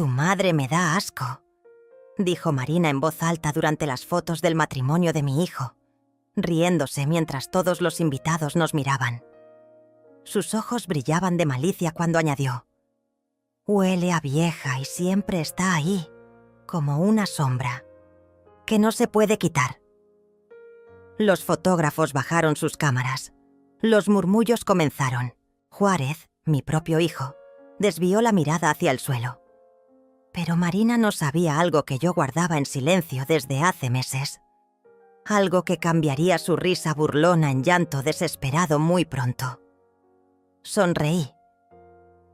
Tu madre me da asco, dijo Marina en voz alta durante las fotos del matrimonio de mi hijo, riéndose mientras todos los invitados nos miraban. Sus ojos brillaban de malicia cuando añadió: huele a vieja y siempre está ahí, como una sombra, que no se puede quitar. Los fotógrafos bajaron sus cámaras. Los murmullos comenzaron. Juárez, mi propio hijo, desvió la mirada hacia el suelo. Pero Marina no sabía algo que yo guardaba en silencio desde hace meses. Algo que cambiaría su risa burlona en llanto desesperado muy pronto. Sonreí.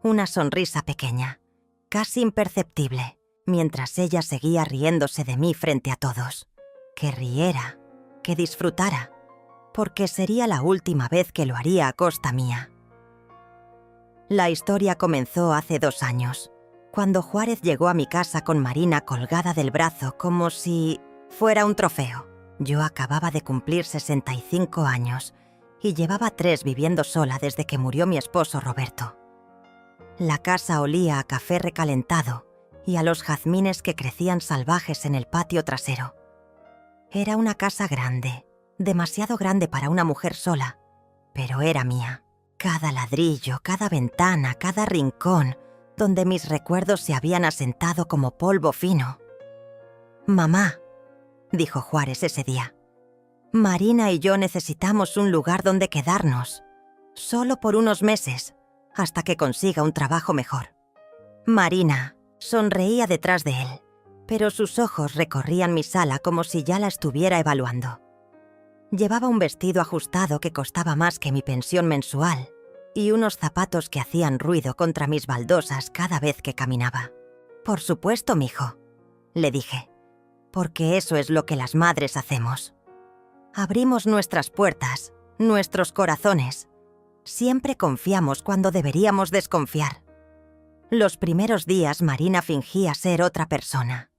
Una sonrisa pequeña, casi imperceptible, mientras ella seguía riéndose de mí frente a todos. Que riera, que disfrutara, porque sería la última vez que lo haría a costa mía. La historia comenzó hace 2 años, cuando Juárez llegó a mi casa con Marina colgada del brazo como si fuera un trofeo. Yo acababa de cumplir 65 años y llevaba 3 viviendo sola desde que murió mi esposo Roberto. La casa olía a café recalentado y a los jazmines que crecían salvajes en el patio trasero. Era una casa grande, demasiado grande para una mujer sola, pero era mía. Cada ladrillo, cada ventana, cada rincón, donde mis recuerdos se habían asentado como polvo fino. «Mamá», dijo Juárez ese día, «Marina y yo necesitamos un lugar donde quedarnos, solo por unos meses, hasta que consiga un trabajo mejor». Marina sonreía detrás de él, pero sus ojos recorrían mi sala como si ya la estuviera evaluando. Llevaba un vestido ajustado que costaba más que mi pensión mensual y unos zapatos que hacían ruido contra mis baldosas cada vez que caminaba. «Por supuesto, mijo», le dije, «porque eso es lo que las madres hacemos. Abrimos nuestras puertas, nuestros corazones. Siempre confiamos cuando deberíamos desconfiar». Los primeros días Marina fingía ser otra persona.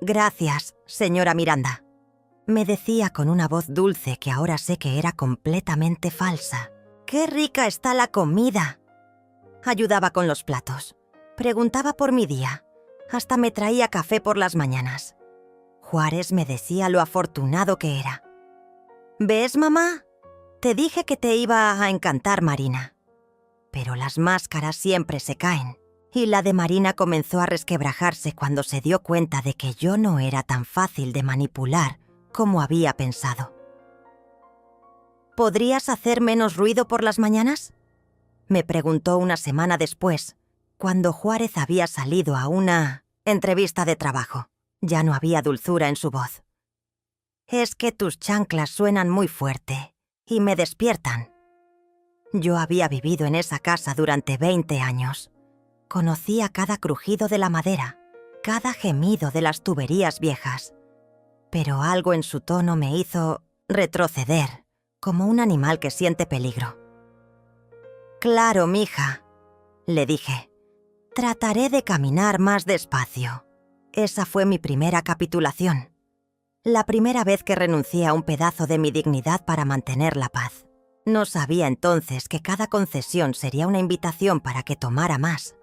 «Gracias, señora Miranda», me decía con una voz dulce que ahora sé que era completamente falsa. «¡Qué rica está la comida!». Ayudaba con los platos, preguntaba por mi día, hasta me traía café por las mañanas. Juárez me decía lo afortunado que era. «¿Ves, mamá? Te dije que te iba a encantar, Marina». Pero las máscaras siempre se caen, y la de Marina comenzó a resquebrajarse cuando se dio cuenta de que yo no era tan fácil de manipular como había pensado. «¿Podrías hacer menos ruido por las mañanas?», me preguntó una semana después, cuando Juárez había salido a una entrevista de trabajo. Ya no había dulzura en su voz. «Es que tus chanclas suenan muy fuerte y me despiertan». Yo había vivido en esa casa durante 20 años. Conocía cada crujido de la madera, cada gemido de las tuberías viejas. Pero algo en su tono me hizo retroceder, como un animal que siente peligro. «Claro, mija», le dije. «Trataré de caminar más despacio». Esa fue mi primera capitulación. La primera vez que renuncié a un pedazo de mi dignidad para mantener la paz. No sabía entonces que cada concesión sería una invitación para que tomara más.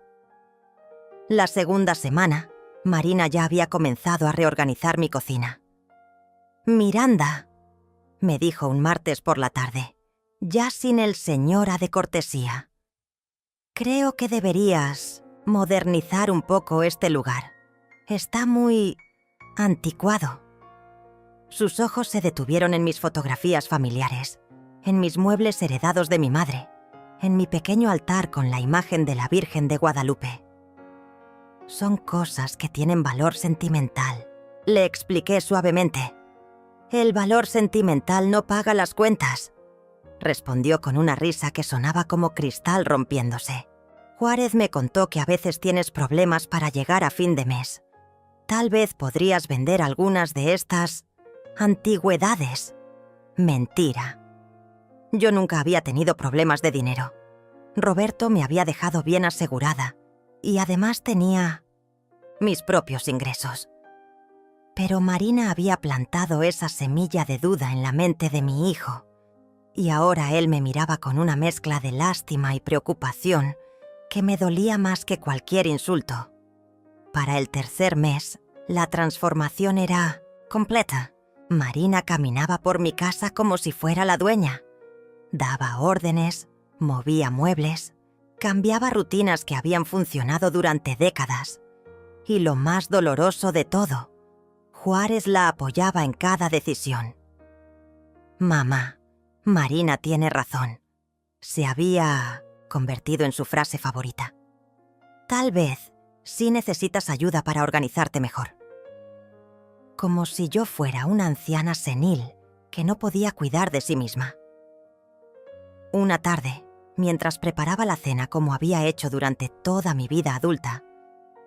La segunda semana, Marina ya había comenzado a reorganizar mi cocina. «Miranda», me dijo un martes por la tarde, ya sin el señora de cortesía, «creo que deberías modernizar un poco este lugar. Está muy anticuado». Sus ojos se detuvieron en mis fotografías familiares, en mis muebles heredados de mi madre, en mi pequeño altar con la imagen de la Virgen de Guadalupe. «Son cosas que tienen valor sentimental», le expliqué suavemente. «El valor sentimental no paga las cuentas», respondió con una risa que sonaba como cristal rompiéndose. «Juárez me contó que a veces tienes problemas para llegar a fin de mes. Tal vez podrías vender algunas de estas antigüedades». Mentira. Yo nunca había tenido problemas de dinero. Roberto me había dejado bien asegurada y además tenía mis propios ingresos. Pero Marina había plantado esa semilla de duda en la mente de mi hijo, y ahora él me miraba con una mezcla de lástima y preocupación que me dolía más que cualquier insulto. Para el tercer mes, la transformación era completa. Marina caminaba por mi casa como si fuera la dueña. Daba órdenes, movía muebles, cambiaba rutinas que habían funcionado durante décadas. Y lo más doloroso de todo, Juárez la apoyaba en cada decisión. «Mamá, Marina tiene razón», se había convertido en su frase favorita. «Tal vez sí necesitas ayuda para organizarte mejor». Como si yo fuera una anciana senil que no podía cuidar de sí misma. Una tarde, mientras preparaba la cena como había hecho durante toda mi vida adulta,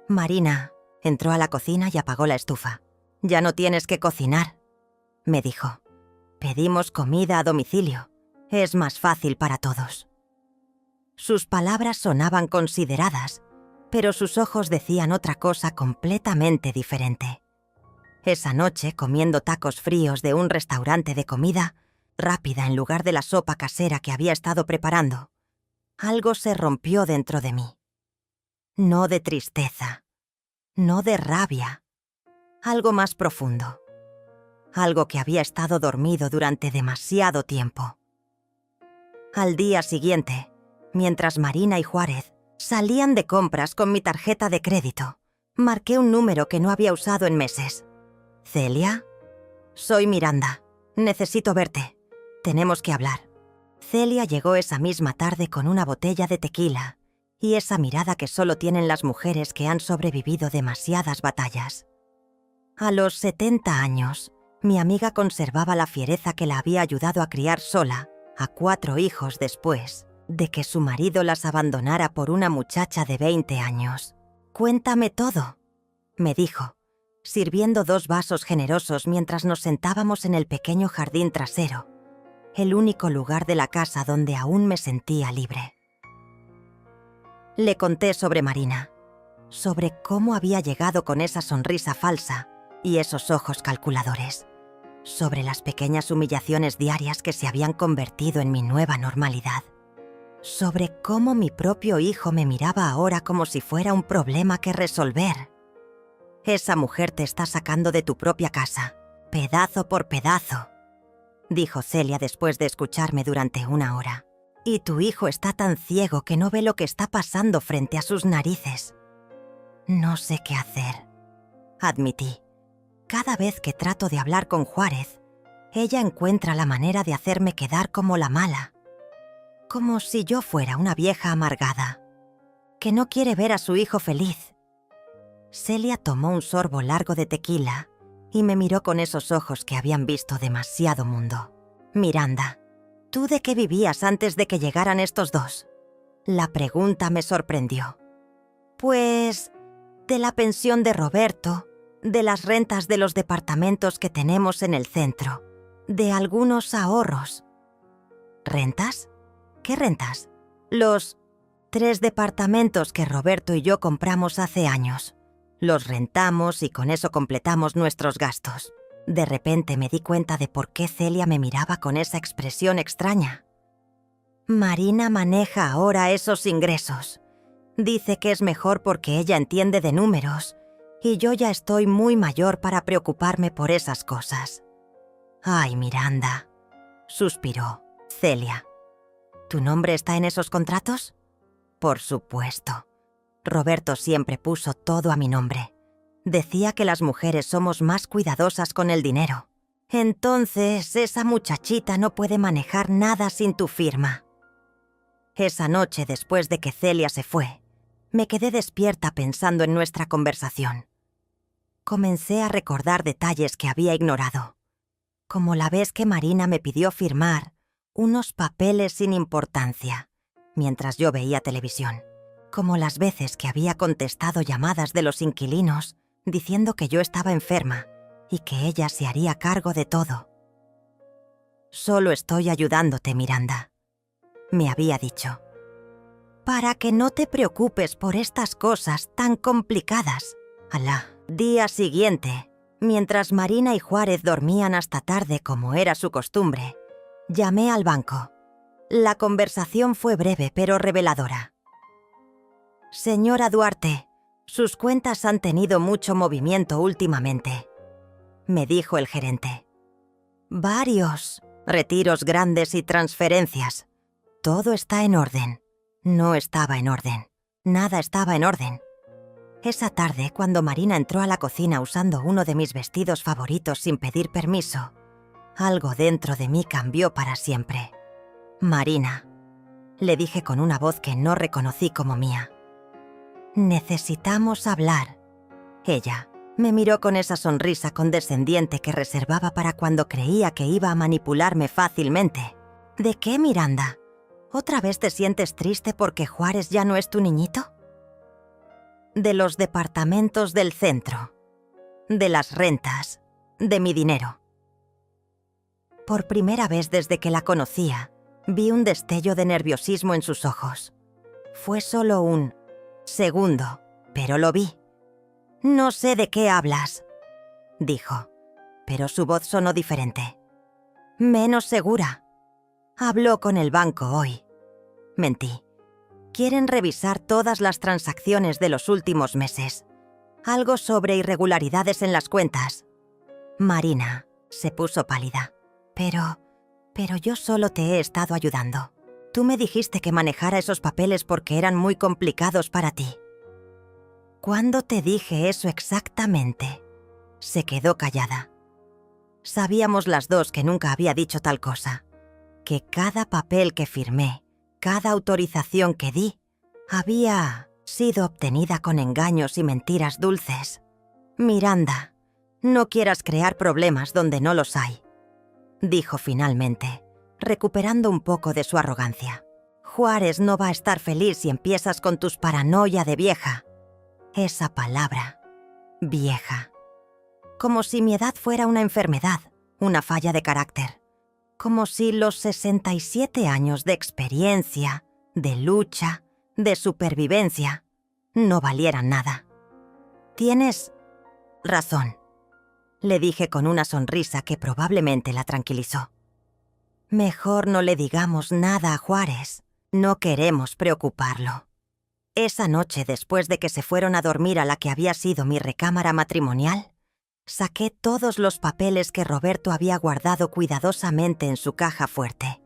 Marina entró a la cocina y apagó la estufa. «Ya no tienes que cocinar», me dijo. «Pedimos comida a domicilio. Es más fácil para todos». Sus palabras sonaban consideradas, pero sus ojos decían otra cosa completamente diferente. Esa noche, comiendo tacos fríos de un restaurante de comida rápida en lugar de la sopa casera que había estado preparando, algo se rompió dentro de mí. No de tristeza, no de rabia, algo más profundo. Algo que había estado dormido durante demasiado tiempo. Al día siguiente, mientras Marina y Juárez salían de compras con mi tarjeta de crédito, marqué un número que no había usado en meses. «¿Celia? Soy Miranda. Necesito verte. Tenemos que hablar». Celia llegó esa misma tarde con una botella de tequila y esa mirada que solo tienen las mujeres que han sobrevivido demasiadas batallas. A los 70 años, mi amiga conservaba la fiereza que la había ayudado a criar sola a 4 hijos después de que su marido las abandonara por una muchacha de 20 años. «Cuéntame todo», me dijo, sirviendo 2 vasos generosos mientras nos sentábamos en el pequeño jardín trasero, el único lugar de la casa donde aún me sentía libre. Le conté sobre Marina, sobre cómo había llegado con esa sonrisa falsa y esos ojos calculadores, sobre las pequeñas humillaciones diarias que se habían convertido en mi nueva normalidad, sobre cómo mi propio hijo me miraba ahora como si fuera un problema que resolver. «Esa mujer te está sacando de tu propia casa, pedazo por pedazo», dijo Celia después de escucharme durante 1 hora. «Y tu hijo está tan ciego que no ve lo que está pasando frente a sus narices». «No sé qué hacer», admití. «Cada vez que trato de hablar con Juárez, ella encuentra la manera de hacerme quedar como la mala. Como si yo fuera una vieja amargada, que no quiere ver a su hijo feliz». Celia tomó un sorbo largo de tequila y me miró con esos ojos que habían visto demasiado mundo. «Miranda, ¿tú de qué vivías antes de que llegaran estos dos?». La pregunta me sorprendió. «Pues, de la pensión de Roberto, de las rentas de los departamentos que tenemos en el centro, de algunos ahorros». «¿Rentas? ¿Qué rentas?». «Los 3 departamentos que Roberto y yo compramos hace años. Los rentamos y con eso completamos nuestros gastos». De repente me di cuenta de por qué Celia me miraba con esa expresión extraña. «Marina maneja ahora esos ingresos. Dice que es mejor porque ella entiende de números, y yo ya estoy muy mayor para preocuparme por esas cosas». «Ay, Miranda», suspiró Celia. «¿Tu nombre está en esos contratos?». «Por supuesto. Roberto siempre puso todo a mi nombre. Decía que las mujeres somos más cuidadosas con el dinero. Entonces, esa muchachita no puede manejar nada sin tu firma». Esa noche, después de que Celia se fue, me quedé despierta pensando en nuestra conversación. Comencé a recordar detalles que había ignorado, como la vez que Marina me pidió firmar unos papeles sin importancia mientras yo veía televisión, como las veces que había contestado llamadas de los inquilinos diciendo que yo estaba enferma y que ella se haría cargo de todo. «Solo estoy ayudándote, Miranda», me había dicho, «para que no te preocupes por estas cosas tan complicadas». Al día siguiente, mientras Marina y Juárez dormían hasta tarde como era su costumbre, llamé al banco. La conversación fue breve pero reveladora. «Señora Duarte, Sus cuentas han tenido mucho movimiento últimamente, me dijo el gerente. Varios retiros grandes y transferencias. Todo está en orden. No estaba en orden. Nada estaba en orden. Esa tarde, cuando Marina entró a la cocina usando uno de mis vestidos favoritos sin pedir permiso, algo dentro de mí cambió para siempre. Marina, le dije con una voz que no reconocí como mía. Necesitamos hablar. Ella me miró con esa sonrisa condescendiente que reservaba para cuando creía que iba a manipularme fácilmente. ¿De qué, Miranda? ¿Otra vez te sientes triste porque Juárez ya no es tu niñito? De los departamentos del centro, de las rentas, de mi dinero. Por primera vez desde que la conocía, vi un destello de nerviosismo en sus ojos. Fue solo un segundo, pero lo vi. No sé de qué hablas, dijo, pero su voz sonó diferente. Menos segura. Habló con el banco hoy. Mentí. Quieren revisar todas las transacciones de los últimos meses. Algo sobre irregularidades en las cuentas. Marina se puso pálida. Pero yo solo te he estado ayudando. Tú me dijiste que manejara esos papeles porque eran muy complicados para ti. ¿Cuándo te dije eso exactamente? Se quedó callada. Sabíamos las dos que nunca había dicho tal cosa. Que cada papel que firmé, cada autorización que di, había sido obtenida con engaños y mentiras dulces. Miranda, no quieras crear problemas donde no los hay, dijo finalmente, recuperando un poco de su arrogancia. Juárez no va a estar feliz si empiezas con tus paranoia de vieja. Esa palabra, vieja. Como si mi edad fuera una enfermedad, una falla de carácter. Como si los 67 años de experiencia, de lucha, de supervivencia, no valieran nada. Tienes razón, le dije con una sonrisa que probablemente la tranquilizó. Mejor no le digamos nada a Juárez. No queremos preocuparlo. Esa noche, después de que se fueron a dormir a la que había sido mi recámara matrimonial, saqué todos los papeles que Roberto había guardado cuidadosamente en su caja fuerte.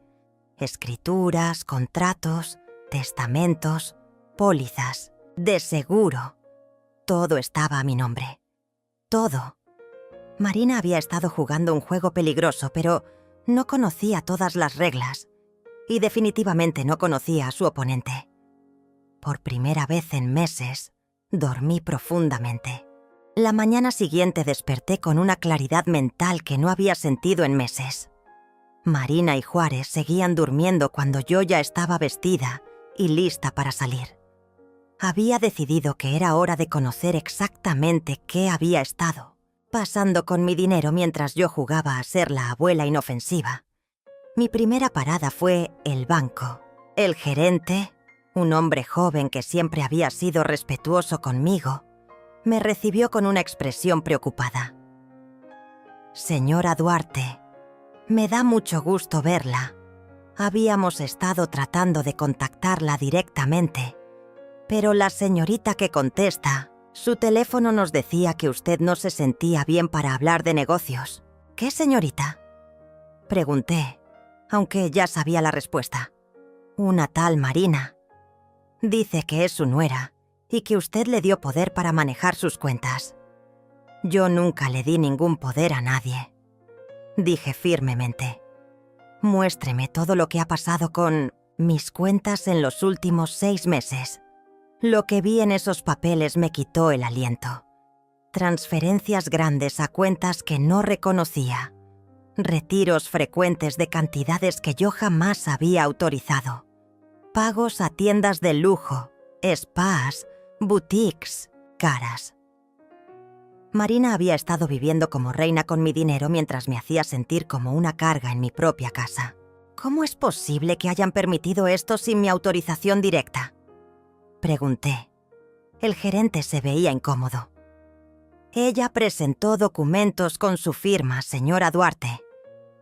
Escrituras, contratos, testamentos, pólizas, de seguro. Todo estaba a mi nombre. Todo. Marina había estado jugando un juego peligroso, pero no conocía todas las reglas y definitivamente no conocía a su oponente. Por primera vez en meses, dormí profundamente. La mañana siguiente desperté con una claridad mental que no había sentido en meses. Marina y Juárez seguían durmiendo cuando yo ya estaba vestida y lista para salir. Había decidido que era hora de conocer exactamente qué había estado pasando con mi dinero mientras yo jugaba a ser la abuela inofensiva. Mi primera parada fue el banco. El gerente, un hombre joven que siempre había sido respetuoso conmigo, me recibió con una expresión preocupada. Señora Duarte, me da mucho gusto verla. Habíamos estado tratando de contactarla directamente, pero la señorita que contesta, su teléfono nos decía que usted no se sentía bien para hablar de negocios. ¿Qué señorita?, pregunté, aunque ya sabía la respuesta. Una tal Marina. Dice que es su nuera y que usted le dio poder para manejar sus cuentas. Yo nunca le di ningún poder a nadie, dije firmemente. Muéstreme todo lo que ha pasado con mis cuentas en los últimos 6 meses. Lo que vi en esos papeles me quitó el aliento. Transferencias grandes a cuentas que no reconocía. Retiros frecuentes de cantidades que yo jamás había autorizado. Pagos a tiendas de lujo, spas, boutiques, caras. Marina había estado viviendo como reina con mi dinero mientras me hacía sentir como una carga en mi propia casa. ¿Cómo es posible que hayan permitido esto sin mi autorización directa?, pregunté. El gerente se veía incómodo. Ella presentó documentos con su firma, señora Duarte,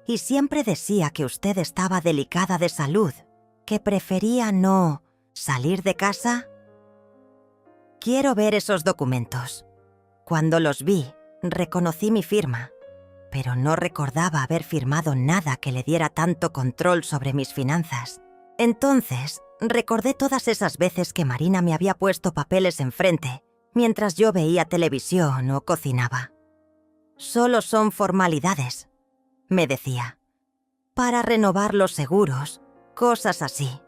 y siempre decía que usted estaba delicada de salud, que prefería no salir de casa. Quiero ver esos documentos. Cuando los vi, reconocí mi firma, pero no recordaba haber firmado nada que le diera tanto control sobre mis finanzas. Entonces, recordé todas esas veces que Marina me había puesto papeles enfrente mientras yo veía televisión o cocinaba. Solo son formalidades, me decía. Para renovar los seguros, cosas así.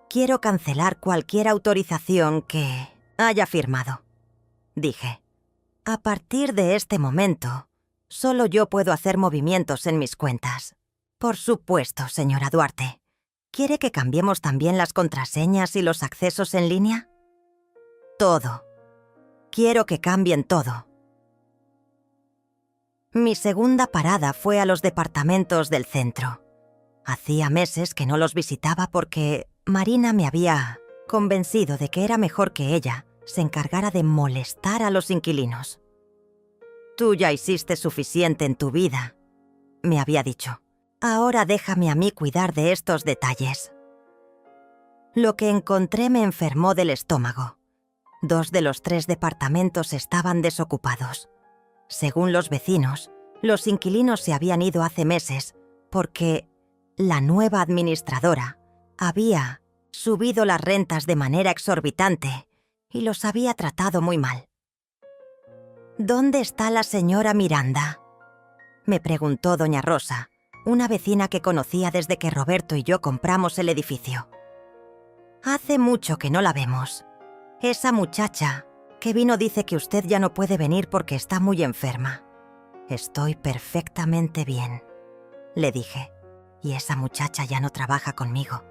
Quiero cancelar cualquier autorización que haya firmado, dije. A partir de este momento, solo yo puedo hacer movimientos en mis cuentas. Por supuesto, señora Duarte. ¿Quiere que cambiemos también las contraseñas y los accesos en línea? Todo. Quiero que cambien todo. Mi segunda parada fue a los departamentos del centro. Hacía meses que no los visitaba porque Marina me había convencido de que era mejor que ella se encargara de molestar a los inquilinos. Tú ya hiciste suficiente en tu vida, me había dicho. Ahora déjame a mí cuidar de estos detalles. Lo que encontré me enfermó del estómago. 2 de los 3 departamentos estaban desocupados. Según los vecinos, los inquilinos se habían ido hace meses porque la nueva administradora había subido las rentas de manera exorbitante y los había tratado muy mal. ¿Dónde está la señora Miranda?, me preguntó doña Rosa, una vecina que conocía desde que Roberto y yo compramos el edificio. Hace mucho que no la vemos. Esa muchacha que vino dice que usted ya no puede venir porque está muy enferma. Estoy perfectamente bien, le dije, y esa muchacha ya no trabaja conmigo.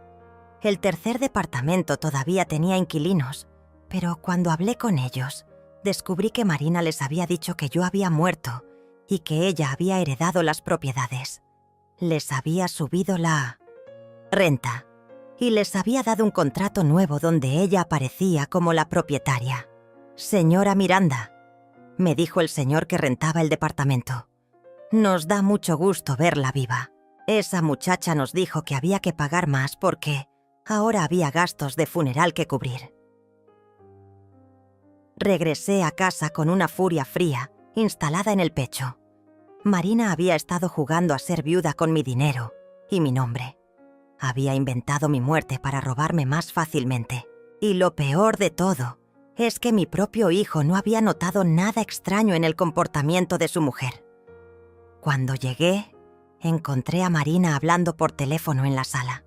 El tercer departamento todavía tenía inquilinos, pero cuando hablé con ellos, descubrí que Marina les había dicho que yo había muerto y que ella había heredado las propiedades. Les había subido la renta y les había dado un contrato nuevo donde ella aparecía como la propietaria. Señora Miranda, me dijo el señor que rentaba el departamento. Nos da mucho gusto verla viva. Esa muchacha nos dijo que había que pagar más porque ahora había gastos de funeral que cubrir. Regresé a casa con una furia fría instalada en el pecho. Marina había estado jugando a ser viuda con mi dinero y mi nombre. Había inventado mi muerte para robarme más fácilmente. Y lo peor de todo es que mi propio hijo no había notado nada extraño en el comportamiento de su mujer. Cuando llegué, encontré a Marina hablando por teléfono en la sala.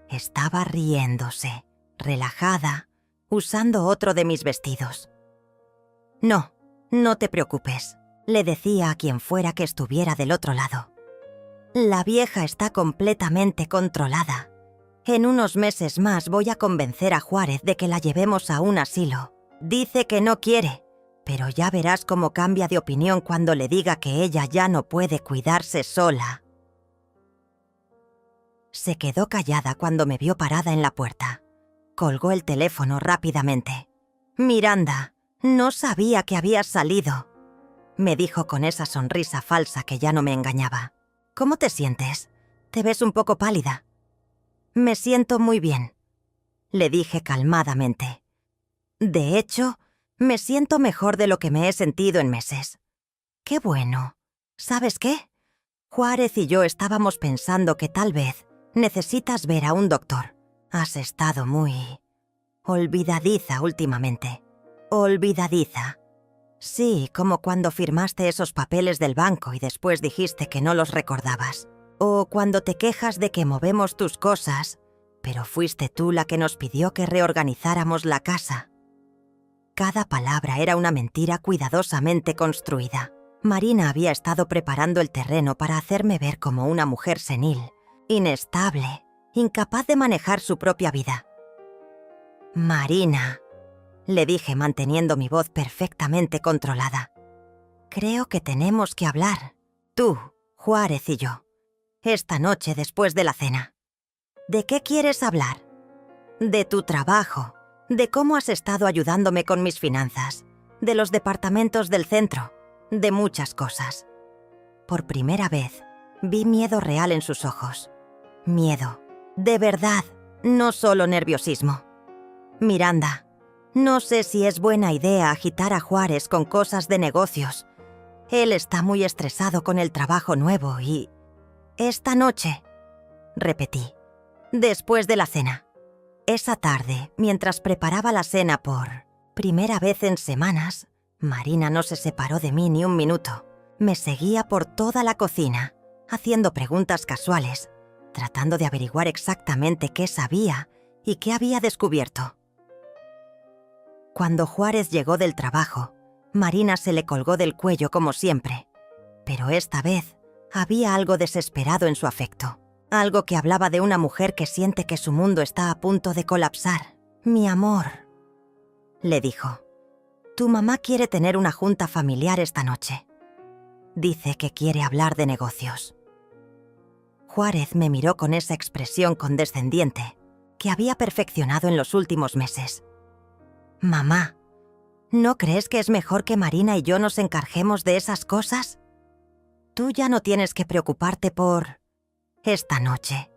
Estaba riéndose, relajada, usando otro de mis vestidos. No, no te preocupes, le decía a quien fuera que estuviera del otro lado. La vieja está completamente controlada. En unos meses más voy a convencer a Juárez de que la llevemos a un asilo. Dice que no quiere, pero ya verás cómo cambia de opinión cuando le diga que ella ya no puede cuidarse sola. Se quedó callada cuando me vio parada en la puerta. Colgó el teléfono rápidamente. «Miranda, no sabía que habías salido», me dijo con esa sonrisa falsa que ya no me engañaba. «¿Cómo te sientes? Te ves un poco pálida». «Me siento muy bien», le dije calmadamente. «De hecho, me siento mejor de lo que me he sentido en meses». «Qué bueno. ¿Sabes qué? Juárez y yo estábamos pensando que tal vez necesitas ver a un doctor. Has estado muy olvidadiza últimamente». «Olvidadiza». Sí, como cuando firmaste esos papeles del banco y después dijiste que no los recordabas. O cuando te quejas de que movemos tus cosas, pero fuiste tú la que nos pidió que reorganizáramos la casa. Cada palabra era una mentira cuidadosamente construida. Marina había estado preparando el terreno para hacerme ver como una mujer senil, inestable, incapaz de manejar su propia vida. «Marina», le dije manteniendo mi voz perfectamente controlada. «Creo que tenemos que hablar, tú, Juárez y yo, esta noche después de la cena». «¿De qué quieres hablar?» «De tu trabajo, de cómo has estado ayudándome con mis finanzas, de los departamentos del centro, de muchas cosas». Por primera vez, vi miedo real en sus ojos. Miedo, de verdad, no solo nerviosismo. «Miranda, No sé si es buena idea agitar a Juárez con cosas de negocios. Él está muy estresado con el trabajo nuevo y... Esta noche, repetí, después de la cena. Esa tarde, mientras preparaba la cena por primera vez en semanas, Marina no se separó de mí ni un minuto. Me seguía por toda la cocina, haciendo preguntas casuales, tratando de averiguar exactamente qué sabía y qué había descubierto. Cuando Juárez llegó del trabajo, Marina se le colgó del cuello como siempre, pero esta vez había algo desesperado en su afecto, algo que hablaba de una mujer que siente que su mundo está a punto de colapsar. «Mi amor», le dijo, «tu mamá quiere tener una junta familiar esta noche. Dice que quiere hablar de negocios». Juárez me miró con esa expresión condescendiente que había perfeccionado en los últimos meses. «Mamá, ¿no crees que es mejor que Marina y yo nos encarguemos de esas cosas? Tú ya no tienes que preocuparte por... esta noche»,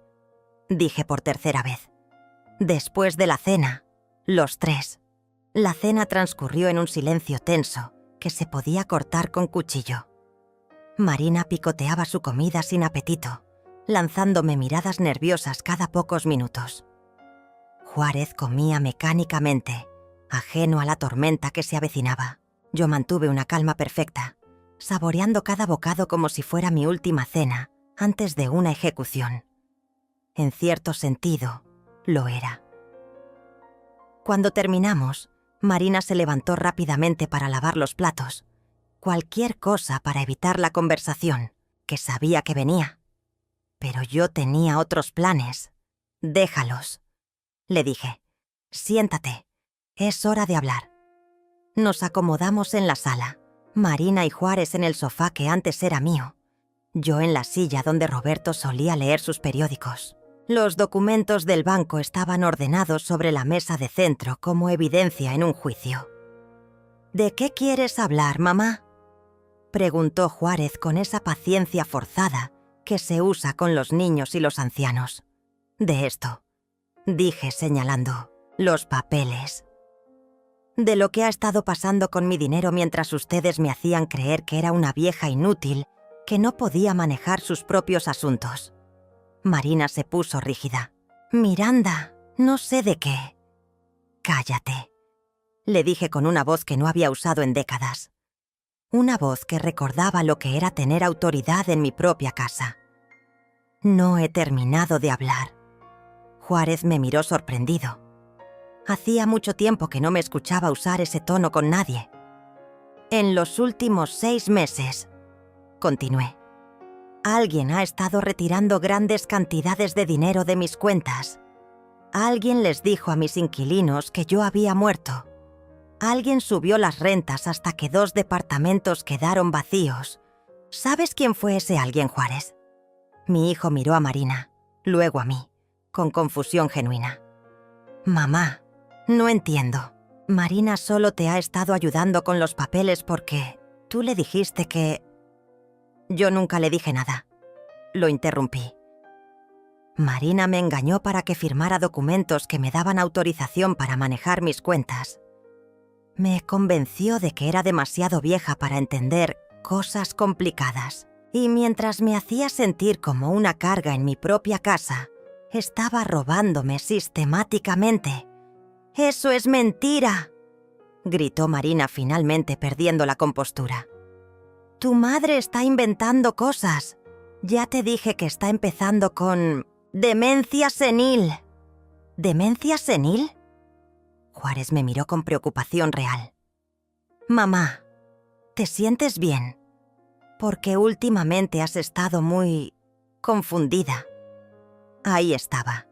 dije por tercera vez. Después de la cena, los tres. La cena transcurrió en un silencio tenso que se podía cortar con cuchillo. Marina picoteaba su comida sin apetito, lanzándome miradas nerviosas cada pocos minutos. Juárez comía mecánicamente, ajeno a la tormenta que se avecinaba. Yo mantuve una calma perfecta, saboreando cada bocado como si fuera mi última cena antes de una ejecución. En cierto sentido, lo era. Cuando terminamos, Marina se levantó rápidamente para lavar los platos. Cualquier cosa para evitar la conversación, que sabía que venía. Pero yo tenía otros planes. «Déjalos», le dije. «Siéntate. Es hora de hablar». Nos acomodamos en la sala, Marina y Juárez en el sofá que antes era mío, yo en la silla donde Roberto solía leer sus periódicos. Los documentos del banco estaban ordenados sobre la mesa de centro como evidencia en un juicio. «¿De qué quieres hablar, mamá?», preguntó Juárez con esa paciencia forzada que se usa con los niños y los ancianos. «De esto», dije señalando, «los papeles. De lo que ha estado pasando con mi dinero mientras ustedes me hacían creer que era una vieja inútil que no podía manejar sus propios asuntos». Marina se puso rígida. «Miranda, no sé de qué». «Cállate», le dije con una voz que no había usado en décadas. Una voz que recordaba lo que era tener autoridad en mi propia casa. «No he terminado de hablar». Juárez me miró sorprendido. Hacía mucho tiempo que no me escuchaba usar ese tono con nadie. «En los últimos 6 meses», continué, «alguien ha estado retirando grandes cantidades de dinero de mis cuentas. Alguien les dijo a mis inquilinos que yo había muerto. Alguien subió las rentas hasta que 2 departamentos quedaron vacíos. ¿Sabes quién fue ese alguien, Juárez?». Mi hijo miró a Marina, luego a mí, con confusión genuina. «Mamá, no entiendo. Marina solo te ha estado ayudando con los papeles porque tú le dijiste que...». «Yo nunca le dije nada», lo interrumpí. «Marina me engañó para que firmara documentos que me daban autorización para manejar mis cuentas. Me convenció de que era demasiado vieja para entender cosas complicadas. Y mientras me hacía sentir como una carga en mi propia casa, estaba robándome sistemáticamente». «¡Eso es mentira!», gritó Marina finalmente perdiendo la compostura. «Tu madre está inventando cosas. Ya te dije que está empezando con... demencia senil». «¿Demencia senil?». Juárez me miró con preocupación real. «Mamá, ¿te sientes bien? Porque últimamente has estado muy... confundida». Ahí estaba,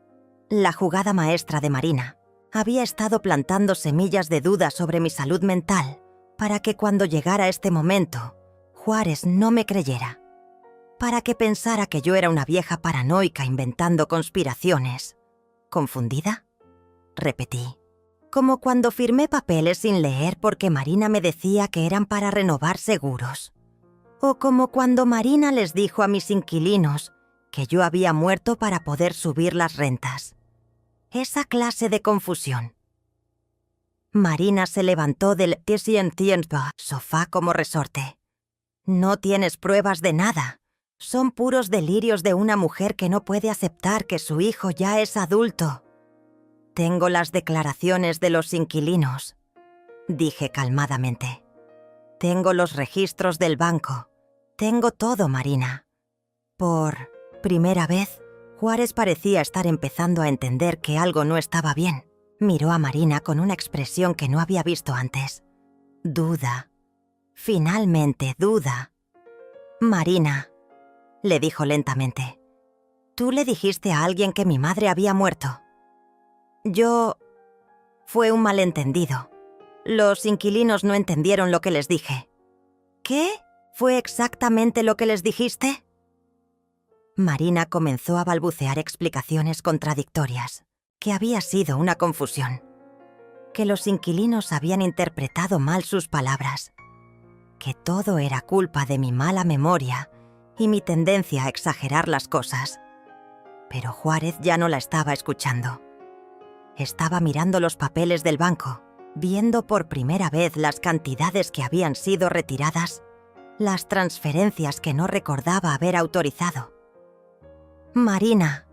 la jugada maestra de Marina. Había estado plantando semillas de duda sobre mi salud mental para que cuando llegara este momento, Juárez no me creyera. Para que pensara que yo era una vieja paranoica inventando conspiraciones. ¿Confundida?, repetí. Como cuando firmé papeles sin leer porque Marina me decía que eran para renovar seguros. O como cuando Marina les dijo a mis inquilinos que yo había muerto para poder subir las rentas. Esa clase de confusión. Marina se levantó del sofá como resorte. No tienes pruebas de nada. Son puros delirios de una mujer que no puede aceptar que su hijo ya es adulto. Tengo las declaraciones de los inquilinos, dije calmadamente. Tengo los registros del banco. Tengo todo, Marina. Por primera vez, Juárez parecía estar empezando a entender que algo no estaba bien. Miró a Marina con una expresión que no había visto antes. Duda. Finalmente, duda. Marina, le dijo lentamente, ¿tú le dijiste a alguien que mi madre había muerto? Fue un malentendido. Los inquilinos no entendieron lo que les dije. ¿Qué? ¿Fue exactamente lo que les dijiste? Marina comenzó a balbucear explicaciones contradictorias, que había sido una confusión, que los inquilinos habían interpretado mal sus palabras, que todo era culpa de mi mala memoria y mi tendencia a exagerar las cosas. Pero Juárez ya no la estaba escuchando. Estaba mirando los papeles del banco, viendo por primera vez las cantidades que habían sido retiradas, las transferencias que no recordaba haber autorizado. Marina,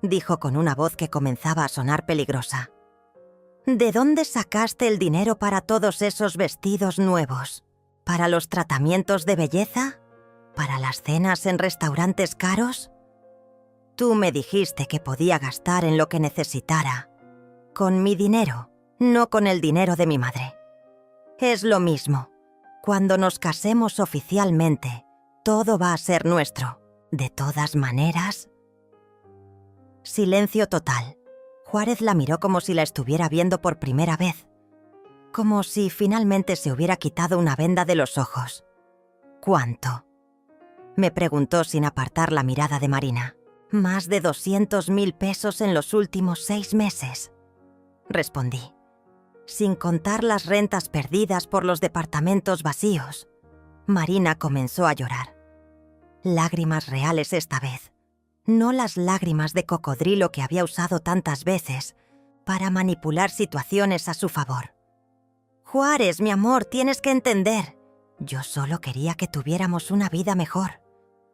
dijo con una voz que comenzaba a sonar peligrosa. ¿De dónde sacaste el dinero para todos esos vestidos nuevos? ¿Para los tratamientos de belleza? ¿Para las cenas en restaurantes caros? Tú me dijiste que podía gastar en lo que necesitara, con mi dinero, no con el dinero de mi madre. Es lo mismo. Cuando nos casemos oficialmente, todo va a ser nuestro. De todas maneras... Silencio total. Juárez la miró como si la estuviera viendo por primera vez. Como si finalmente se hubiera quitado una venda de los ojos. ¿Cuánto? Me preguntó sin apartar la mirada de Marina. Más de 200,000 pesos en los últimos 6 meses. Respondí. Sin contar las rentas perdidas por los departamentos vacíos. Marina comenzó a llorar. Lágrimas reales esta vez. No las lágrimas de cocodrilo que había usado tantas veces para manipular situaciones a su favor. Juárez, mi amor, tienes que entender. Yo solo quería que tuviéramos una vida mejor.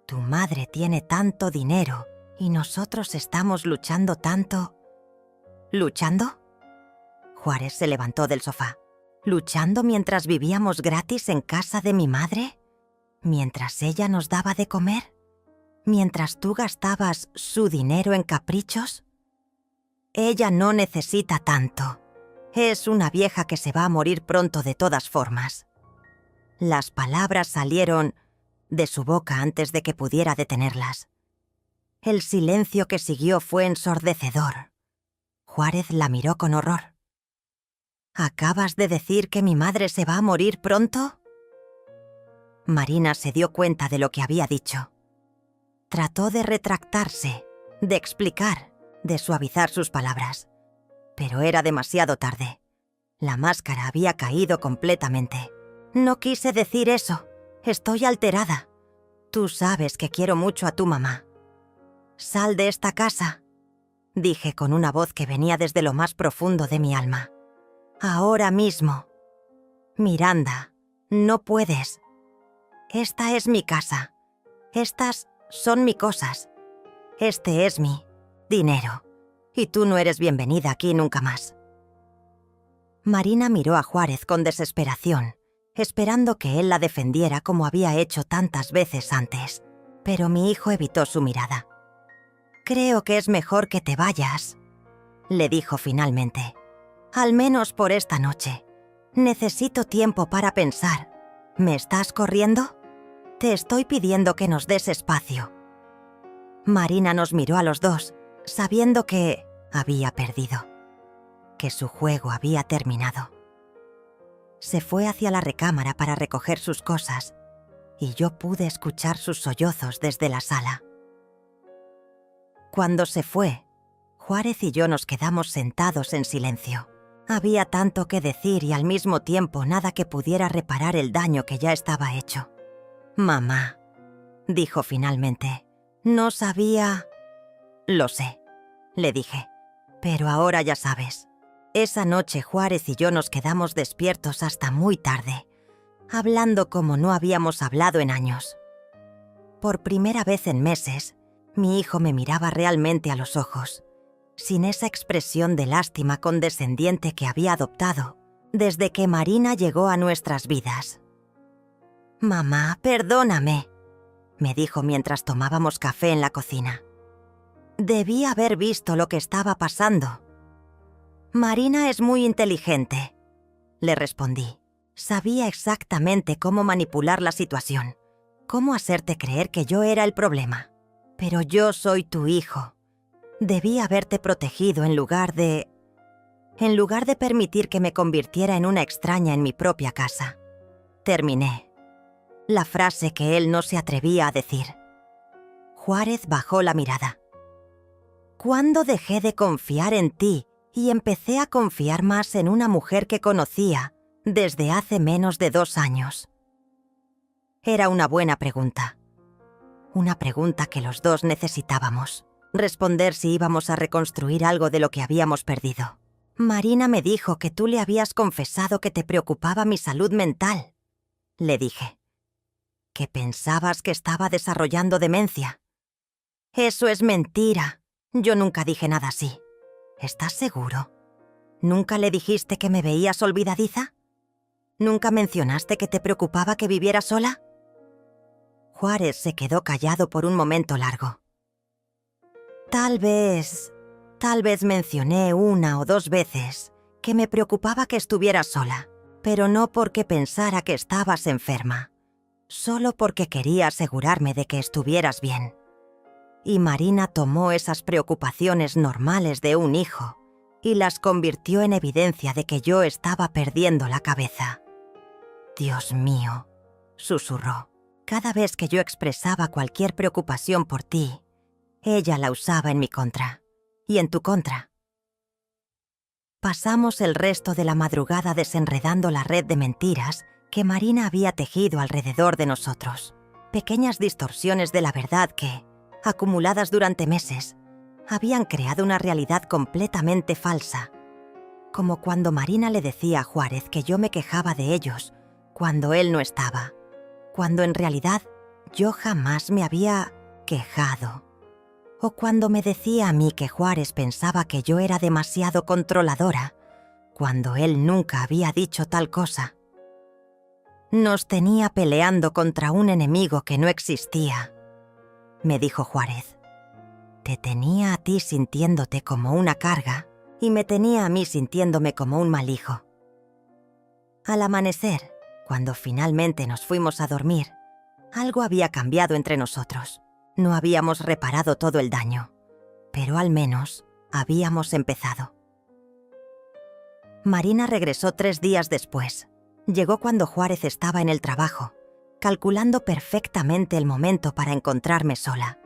Tu madre tiene tanto dinero y nosotros estamos luchando tanto. ¿Luchando? Juárez se levantó del sofá. ¿Luchando mientras vivíamos gratis en casa de mi madre? ¿Mientras ella nos daba de comer? ¿Mientras tú gastabas su dinero en caprichos? Ella no necesita tanto. Es una vieja que se va a morir pronto de todas formas. Las palabras salieron de su boca antes de que pudiera detenerlas. El silencio que siguió fue ensordecedor. Juárez la miró con horror. ¿Acabas de decir que mi madre se va a morir pronto? Marina se dio cuenta de lo que había dicho. Trató de retractarse, de explicar, de suavizar sus palabras. Pero era demasiado tarde. La máscara había caído completamente. No quise decir eso. Estoy alterada. Tú sabes que quiero mucho a tu mamá. Sal de esta casa, dije con una voz que venía desde lo más profundo de mi alma. Ahora mismo. Miranda, no puedes. Esta es mi casa. Estas son mis cosas. Este es mi dinero. Y tú no eres bienvenida aquí nunca más. Marina miró a Juárez con desesperación, esperando que él la defendiera como había hecho tantas veces antes. Pero mi hijo evitó su mirada. Creo que es mejor que te vayas, le dijo finalmente. Al menos por esta noche. Necesito tiempo para pensar. ¿Me estás corriendo? Te estoy pidiendo que nos des espacio. Marina nos miró a los dos, sabiendo que había perdido, que su juego había terminado. Se fue hacia la recámara para recoger sus cosas, y yo pude escuchar sus sollozos desde la sala. Cuando se fue, Juárez y yo nos quedamos sentados en silencio. Había tanto que decir y al mismo tiempo nada que pudiera reparar el daño que ya estaba hecho. «Mamá», dijo finalmente, «no sabía...» «Lo sé», le dije, «pero ahora ya sabes». Esa noche Juárez y yo nos quedamos despiertos hasta muy tarde, hablando como no habíamos hablado en años. Por primera vez en meses, mi hijo me miraba realmente a los ojos, sin esa expresión de lástima condescendiente que había adoptado desde que Marina llegó a nuestras vidas. «Mamá, perdóname», me dijo mientras tomábamos café en la cocina. «Debí haber visto lo que estaba pasando». «Marina es muy inteligente», le respondí. Sabía exactamente cómo manipular la situación, cómo hacerte creer que yo era el problema. Pero yo soy tu hijo. Debí haberte protegido en lugar de permitir que me convirtiera en una extraña en mi propia casa. Terminé. La frase que él no se atrevía a decir. Juárez bajó la mirada. ¿Cuándo dejé de confiar en ti y empecé a confiar más en una mujer que conocía desde hace menos de 2 años? Era una buena pregunta. Una pregunta que los dos necesitábamos. Responder si íbamos a reconstruir algo de lo que habíamos perdido. Marina me dijo que tú le habías confesado que te preocupaba mi salud mental. Le dije. ¿Que pensabas que estaba desarrollando demencia? Eso es mentira. Yo nunca dije nada así. ¿Estás seguro? ¿Nunca le dijiste que me veías olvidadiza? ¿Nunca mencionaste que te preocupaba que viviera sola? Juárez se quedó callado por un momento largo. Tal vez mencioné 1 o 2 veces que me preocupaba que estuvieras sola, pero no porque pensara que estabas enferma, solo porque quería asegurarme de que estuvieras bien. Y Marina tomó esas preocupaciones normales de un hijo y las convirtió en evidencia de que yo estaba perdiendo la cabeza. Dios mío, susurró. Cada vez que yo expresaba cualquier preocupación por ti, ella la usaba en mi contra y en tu contra. Pasamos el resto de la madrugada desenredando la red de mentiras que Marina había tejido alrededor de nosotros. Pequeñas distorsiones de la verdad que, acumuladas durante meses, habían creado una realidad completamente falsa. Como cuando Marina le decía a Juárez que yo me quejaba de ellos cuando él no estaba, cuando en realidad yo jamás me había quejado. O cuando me decía a mí que Juárez pensaba que yo era demasiado controladora, cuando él nunca había dicho tal cosa. Nos tenía peleando contra un enemigo que no existía, me dijo Juárez. Te tenía a ti sintiéndote como una carga y me tenía a mí sintiéndome como un mal hijo. Al amanecer, cuando finalmente nos fuimos a dormir, algo había cambiado entre nosotros. No habíamos reparado todo el daño, pero al menos habíamos empezado. Marina regresó 3 días después. Llegó cuando Juárez estaba en el trabajo, calculando perfectamente el momento para encontrarme sola.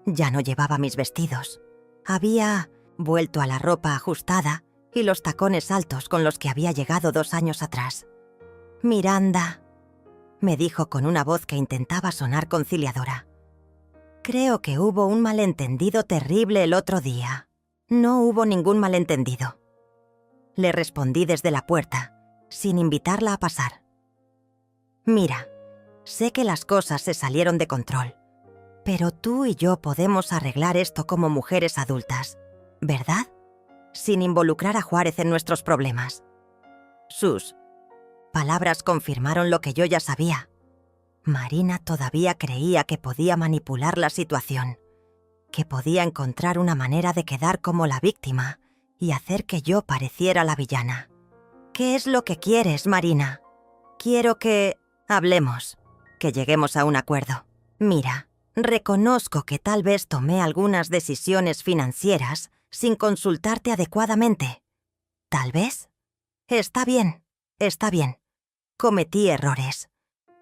Ya no llevaba mis vestidos. Había vuelto a la ropa ajustada y los tacones altos con los que había llegado 2 años atrás. «Miranda», me dijo con una voz que intentaba sonar conciliadora. «Creo que hubo un malentendido terrible el otro día». «No hubo ningún malentendido», le respondí desde la puerta, sin invitarla a pasar. «Mira, sé que las cosas se salieron de control, pero tú y yo podemos arreglar esto como mujeres adultas, ¿verdad? Sin involucrar a Juárez en nuestros problemas». Sus palabras confirmaron lo que yo ya sabía. Marina todavía creía que podía manipular la situación, que podía encontrar una manera de quedar como la víctima y hacer que yo pareciera la villana. «¿Qué es lo que quieres, Marina? Quiero que hablemos, que lleguemos a un acuerdo. Mira, reconozco que tal vez tomé algunas decisiones financieras sin consultarte adecuadamente. ¿Tal vez? Está bien, está bien. Cometí errores,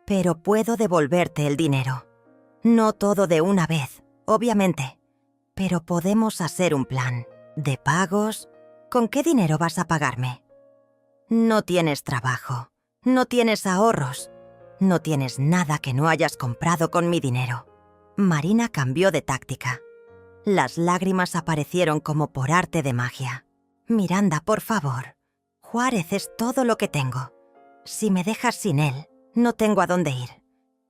pero puedo devolverte el dinero. No todo de una vez, obviamente, pero podemos hacer un plan de pagos. ¿Con qué dinero vas a pagarme? No tienes trabajo, no tienes ahorros, no tienes nada que no hayas comprado con mi dinero». Marina cambió de táctica. Las lágrimas aparecieron como por arte de magia. Miranda, por favor. Juárez es todo lo que tengo. Si me dejas sin él, no tengo a dónde ir.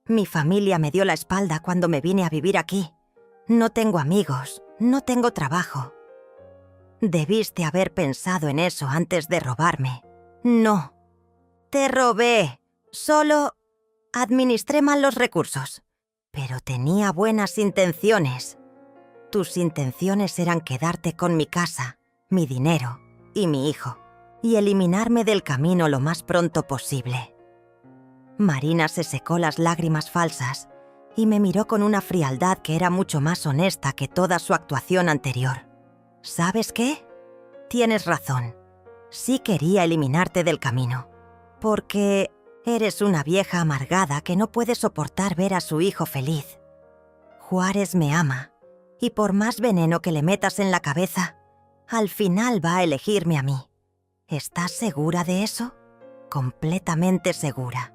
Mi familia me dio la espalda cuando me vine a vivir aquí. No tengo amigos, no tengo trabajo. Debiste haber pensado en eso antes de robarme. No. Te robé. Solo administré mal los recursos. Pero tenía buenas intenciones. Tus intenciones eran quedarte con mi casa, mi dinero y mi hijo, y eliminarme del camino lo más pronto posible. Marina se secó las lágrimas falsas y me miró con una frialdad que era mucho más honesta que toda su actuación anterior. ¿Sabes qué? Tienes razón. Sí quería eliminarte del camino, porque eres una vieja amargada que no puede soportar ver a su hijo feliz. Juárez me ama, y por más veneno que le metas en la cabeza, al final va a elegirme a mí. ¿Estás segura de eso? Completamente segura.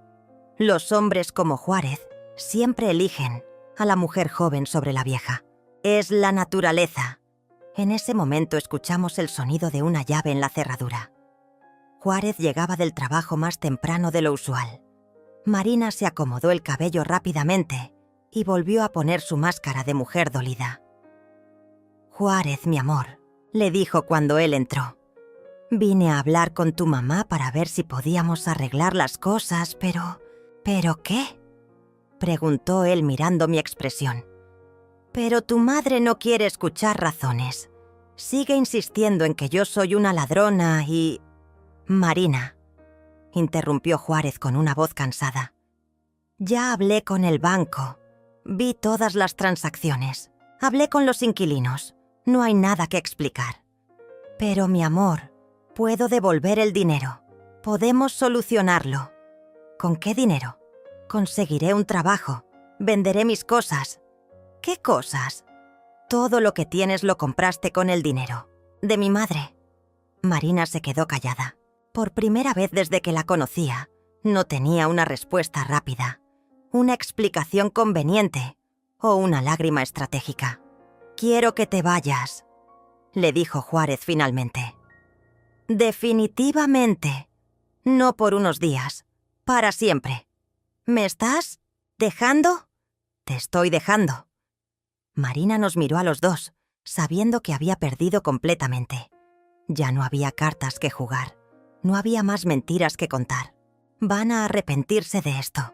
Los hombres como Juárez siempre eligen a la mujer joven sobre la vieja. Es la naturaleza. En ese momento escuchamos el sonido de una llave en la cerradura. Juárez llegaba del trabajo más temprano de lo usual. Marina se acomodó el cabello rápidamente y volvió a poner su máscara de mujer dolida. «Juárez, mi amor», le dijo cuando él entró. «Vine a hablar con tu mamá para ver si podíamos arreglar las cosas, pero... ¿Pero qué?», preguntó él mirando mi expresión. «Pero tu madre no quiere escuchar razones. Sigue insistiendo en que yo soy una ladrona y...» «Marina», interrumpió Juárez con una voz cansada. «Ya hablé con el banco. Vi todas las transacciones. Hablé con los inquilinos. No hay nada que explicar. Pero, mi amor, puedo devolver el dinero. Podemos solucionarlo». «¿Con qué dinero?» «Conseguiré un trabajo. Venderé mis cosas». «¿Qué cosas?» «Todo lo que tienes lo compraste con el dinero. De mi madre». Marina se quedó callada. Por primera vez desde que la conocía, no tenía una respuesta rápida, una explicación conveniente o una lágrima estratégica. «Quiero que te vayas», le dijo Juárez finalmente. «Definitivamente. No por unos días. Para siempre. ¿Me estás dejando?» «Te estoy dejando». Marina nos miró a los dos, sabiendo que había perdido completamente. Ya no había cartas que jugar. No había más mentiras que contar. «Van a arrepentirse de esto»,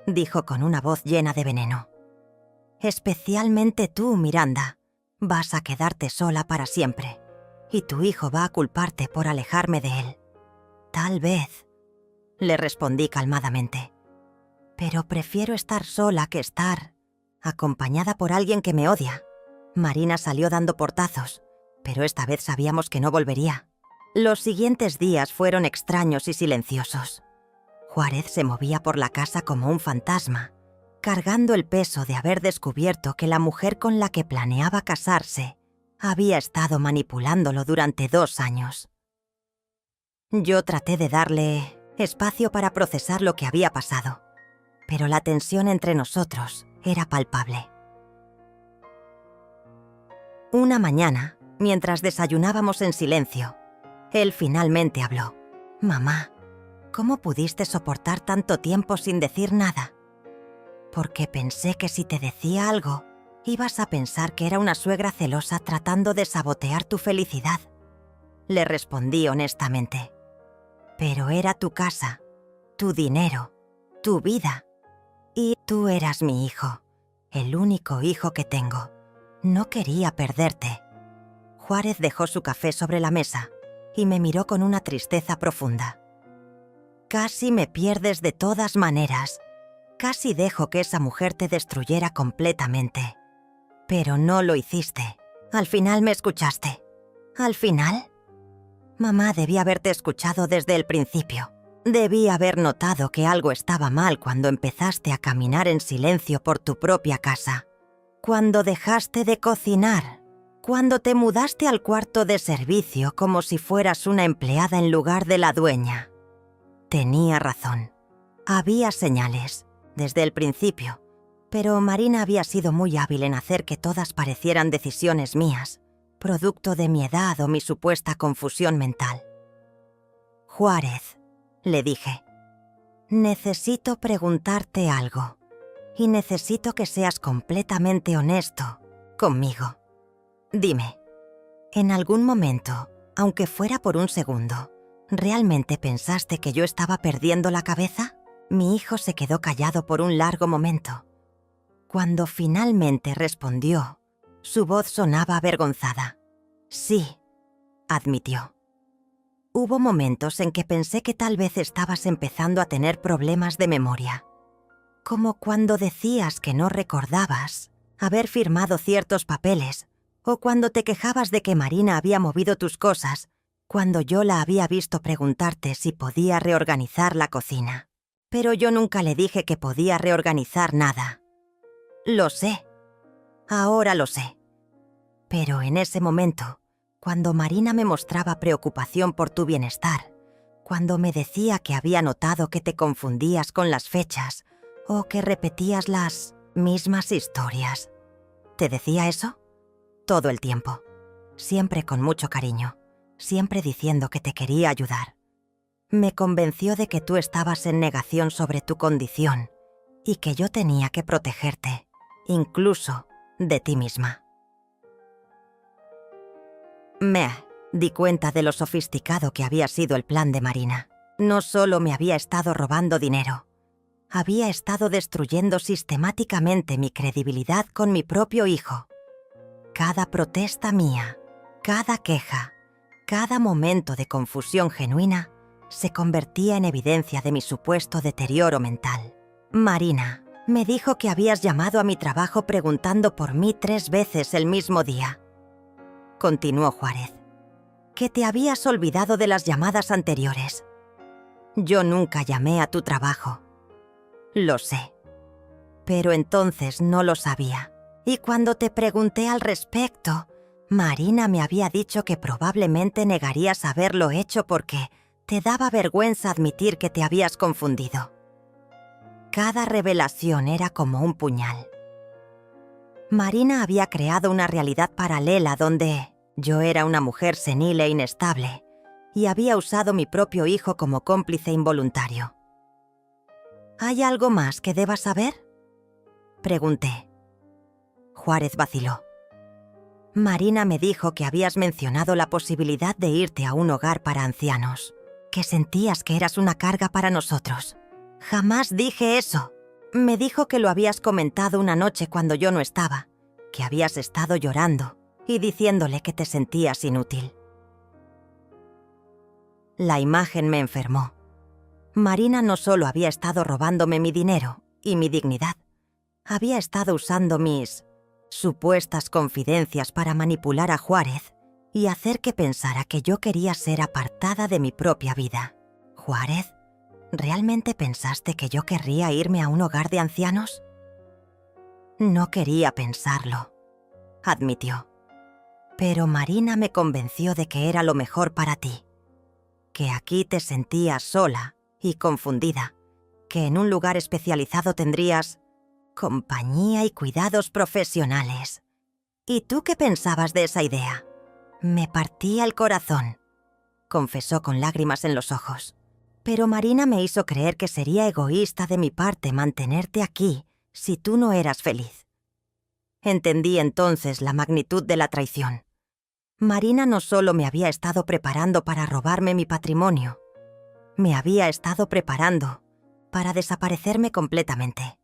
dijo con una voz llena de veneno. «Especialmente tú, Miranda. Vas a quedarte sola para siempre, y tu hijo va a culparte por alejarme de él». «Tal vez», le respondí calmadamente. «Pero prefiero estar sola que estar acompañada por alguien que me odia». Marina salió dando portazos, pero esta vez sabíamos que no volvería. Los siguientes días fueron extraños y silenciosos. Juárez se movía por la casa como un fantasma, cargando el peso de haber descubierto que la mujer con la que planeaba casarse había estado manipulándolo durante 2 años. Yo traté de darle espacio para procesar lo que había pasado, pero la tensión entre nosotros era palpable. Una mañana, mientras desayunábamos en silencio, él finalmente habló. «Mamá, ¿cómo pudiste soportar tanto tiempo sin decir nada?» «Porque pensé que si te decía algo, ibas a pensar que era una suegra celosa tratando de sabotear tu felicidad», le respondí honestamente. «Pero era tu casa, tu dinero, tu vida. Y tú eras mi hijo, el único hijo que tengo. No quería perderte». Juárez dejó su café sobre la mesa y me miró con una tristeza profunda. «Casi me pierdes de todas maneras. Casi dejo que esa mujer te destruyera completamente. Pero no lo hiciste. Al final me escuchaste». «¿Al final?» «Mamá debía haberte escuchado desde el principio. Debí haber notado que algo estaba mal cuando empezaste a caminar en silencio por tu propia casa. Cuando dejaste de cocinar. Cuando te mudaste al cuarto de servicio como si fueras una empleada en lugar de la dueña». Tenía razón. Había señales, desde el principio, pero Marina había sido muy hábil en hacer que todas parecieran decisiones mías, producto de mi edad o mi supuesta confusión mental. Juárez, le dije, necesito preguntarte algo y necesito que seas completamente honesto conmigo. Dime, ¿en algún momento, aunque fuera por un segundo, realmente pensaste que yo estaba perdiendo la cabeza? Mi hijo se quedó callado por un largo momento. Cuando finalmente respondió, su voz sonaba avergonzada. Sí, admitió. Hubo momentos en que pensé que tal vez estabas empezando a tener problemas de memoria. Como cuando decías que no recordabas haber firmado ciertos papeles, o cuando te quejabas de que Marina había movido tus cosas, cuando yo la había visto preguntarte si podía reorganizar la cocina. Pero yo nunca le dije que podía reorganizar nada. Lo sé. Ahora lo sé. Pero en ese momento, cuando Marina me mostraba preocupación por tu bienestar, cuando me decía que había notado que te confundías con las fechas o que repetías las mismas historias, ¿te decía eso? Todo el tiempo, siempre con mucho cariño, siempre diciendo que te quería ayudar. Me convenció de que tú estabas en negación sobre tu condición y que yo tenía que protegerte, incluso de ti misma. Me di cuenta de lo sofisticado que había sido el plan de Marina. No solo me había estado robando dinero, había estado destruyendo sistemáticamente mi credibilidad con mi propio hijo. Cada protesta mía, cada queja, cada momento de confusión genuina se convertía en evidencia de mi supuesto deterioro mental. Marina me dijo que habías llamado a mi trabajo preguntando por mí 3 veces el mismo día. Continuó Juárez, que te habías olvidado de las llamadas anteriores. Yo nunca llamé a tu trabajo. Lo sé. Pero entonces no lo sabía. Y cuando te pregunté al respecto, Marina me había dicho que probablemente negarías haberlo hecho porque te daba vergüenza admitir que te habías confundido. Cada revelación era como un puñal. Marina había creado una realidad paralela donde yo era una mujer senil e inestable y había usado mi propio hijo como cómplice involuntario. ¿Hay algo más que deba saber?, pregunté. Juárez vaciló. Marina me dijo que habías mencionado la posibilidad de irte a un hogar para ancianos, que sentías que eras una carga para nosotros. Jamás dije eso. Me dijo que lo habías comentado una noche cuando yo no estaba, que habías estado llorando y diciéndole que te sentías inútil. La imagen me enfermó. Marina no solo había estado robándome mi dinero y mi dignidad, había estado usando mis supuestas confidencias para manipular a Juárez y hacer que pensara que yo quería ser apartada de mi propia vida. ¿Juárez? ¿Realmente pensaste que yo querría irme a un hogar de ancianos? No quería pensarlo, admitió. Pero Marina me convenció de que era lo mejor para ti, que aquí te sentías sola y confundida, que en un lugar especializado tendrías compañía y cuidados profesionales. ¿Y tú qué pensabas de esa idea? Me partía el corazón, confesó con lágrimas en los ojos. Pero Marina me hizo creer que sería egoísta de mi parte mantenerte aquí si tú no eras feliz. Entendí entonces la magnitud de la traición. Marina no solo me había estado preparando para robarme mi patrimonio, me había estado preparando para desaparecerme completamente.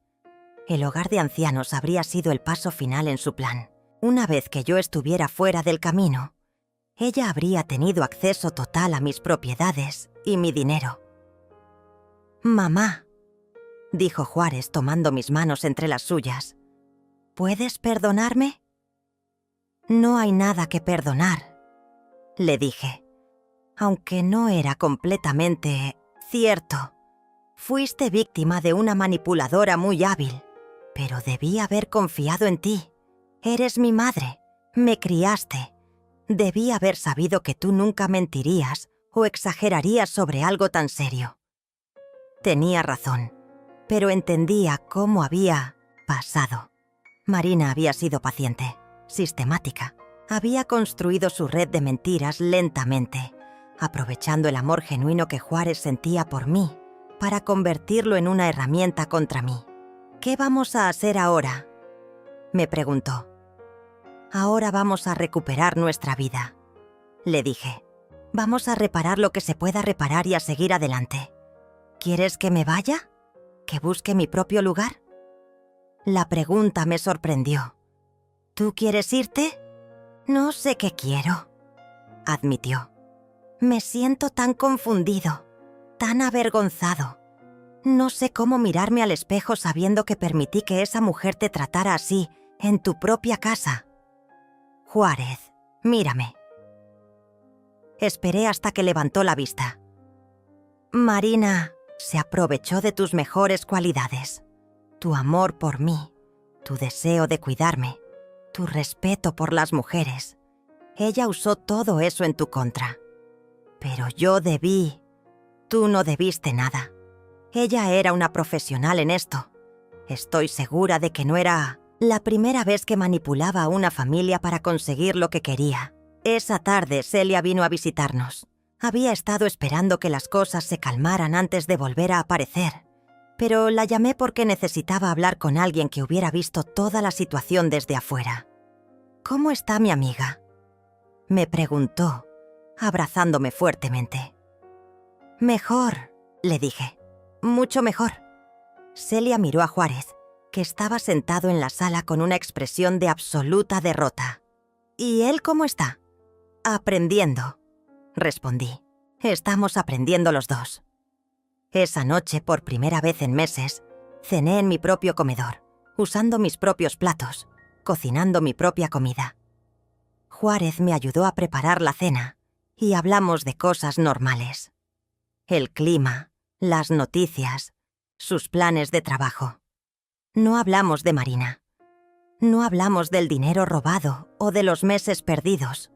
El hogar de ancianos habría sido el paso final en su plan. Una vez que yo estuviera fuera del camino, ella habría tenido acceso total a mis propiedades y mi dinero. «Mamá», dijo Juárez tomando mis manos entre las suyas, «¿puedes perdonarme?» «No hay nada que perdonar», le dije. Aunque no era completamente cierto. Fuiste víctima de una manipuladora muy hábil, pero debí haber confiado en ti. Eres mi madre, me criaste. Debí haber sabido que tú nunca mentirías o exagerarías sobre algo tan serio. Tenía razón, pero entendía cómo había pasado. Marina había sido paciente, sistemática. Había construido su red de mentiras lentamente, aprovechando el amor genuino que Juárez sentía por mí para convertirlo en una herramienta contra mí. «¿Qué vamos a hacer ahora?», me preguntó. «Ahora vamos a recuperar nuestra vida», le dije. «Vamos a reparar lo que se pueda reparar y a seguir adelante. ¿Quieres que me vaya? ¿Que busque mi propio lugar?». La pregunta me sorprendió. «¿Tú quieres irte?». «No sé qué quiero», admitió. «Me siento tan confundido, tan avergonzado. No sé cómo mirarme al espejo sabiendo que permití que esa mujer te tratara así en tu propia casa. Juárez, mírame». Esperé hasta que levantó la vista. «Marina se aprovechó de tus mejores cualidades. Tu amor por mí, tu deseo de cuidarme, tu respeto por las mujeres. Ella usó todo eso en tu contra. Pero yo debí. Tú no debiste nada. Ella era una profesional en esto. Estoy segura de que no era la primera vez que manipulaba a una familia para conseguir lo que quería. Esa tarde Celia vino a visitarnos. Había estado esperando que las cosas se calmaran antes de volver a aparecer, pero la llamé porque necesitaba hablar con alguien que hubiera visto toda la situación desde afuera. «¿Cómo está mi amiga?», me preguntó, abrazándome fuertemente. «Mejor», le dije. «Mucho mejor». Celia miró a Juárez, que estaba sentado en la sala con una expresión de absoluta derrota. «¿Y él cómo está?». «Aprendiendo», respondí. «Estamos aprendiendo los dos». Esa noche, por primera vez en meses, cené en mi propio comedor, usando mis propios platos, cocinando mi propia comida. Juárez me ayudó a preparar la cena y hablamos de cosas normales. El clima, las noticias, sus planes de trabajo. No hablamos de Marina. No hablamos del dinero robado o de los meses perdidos.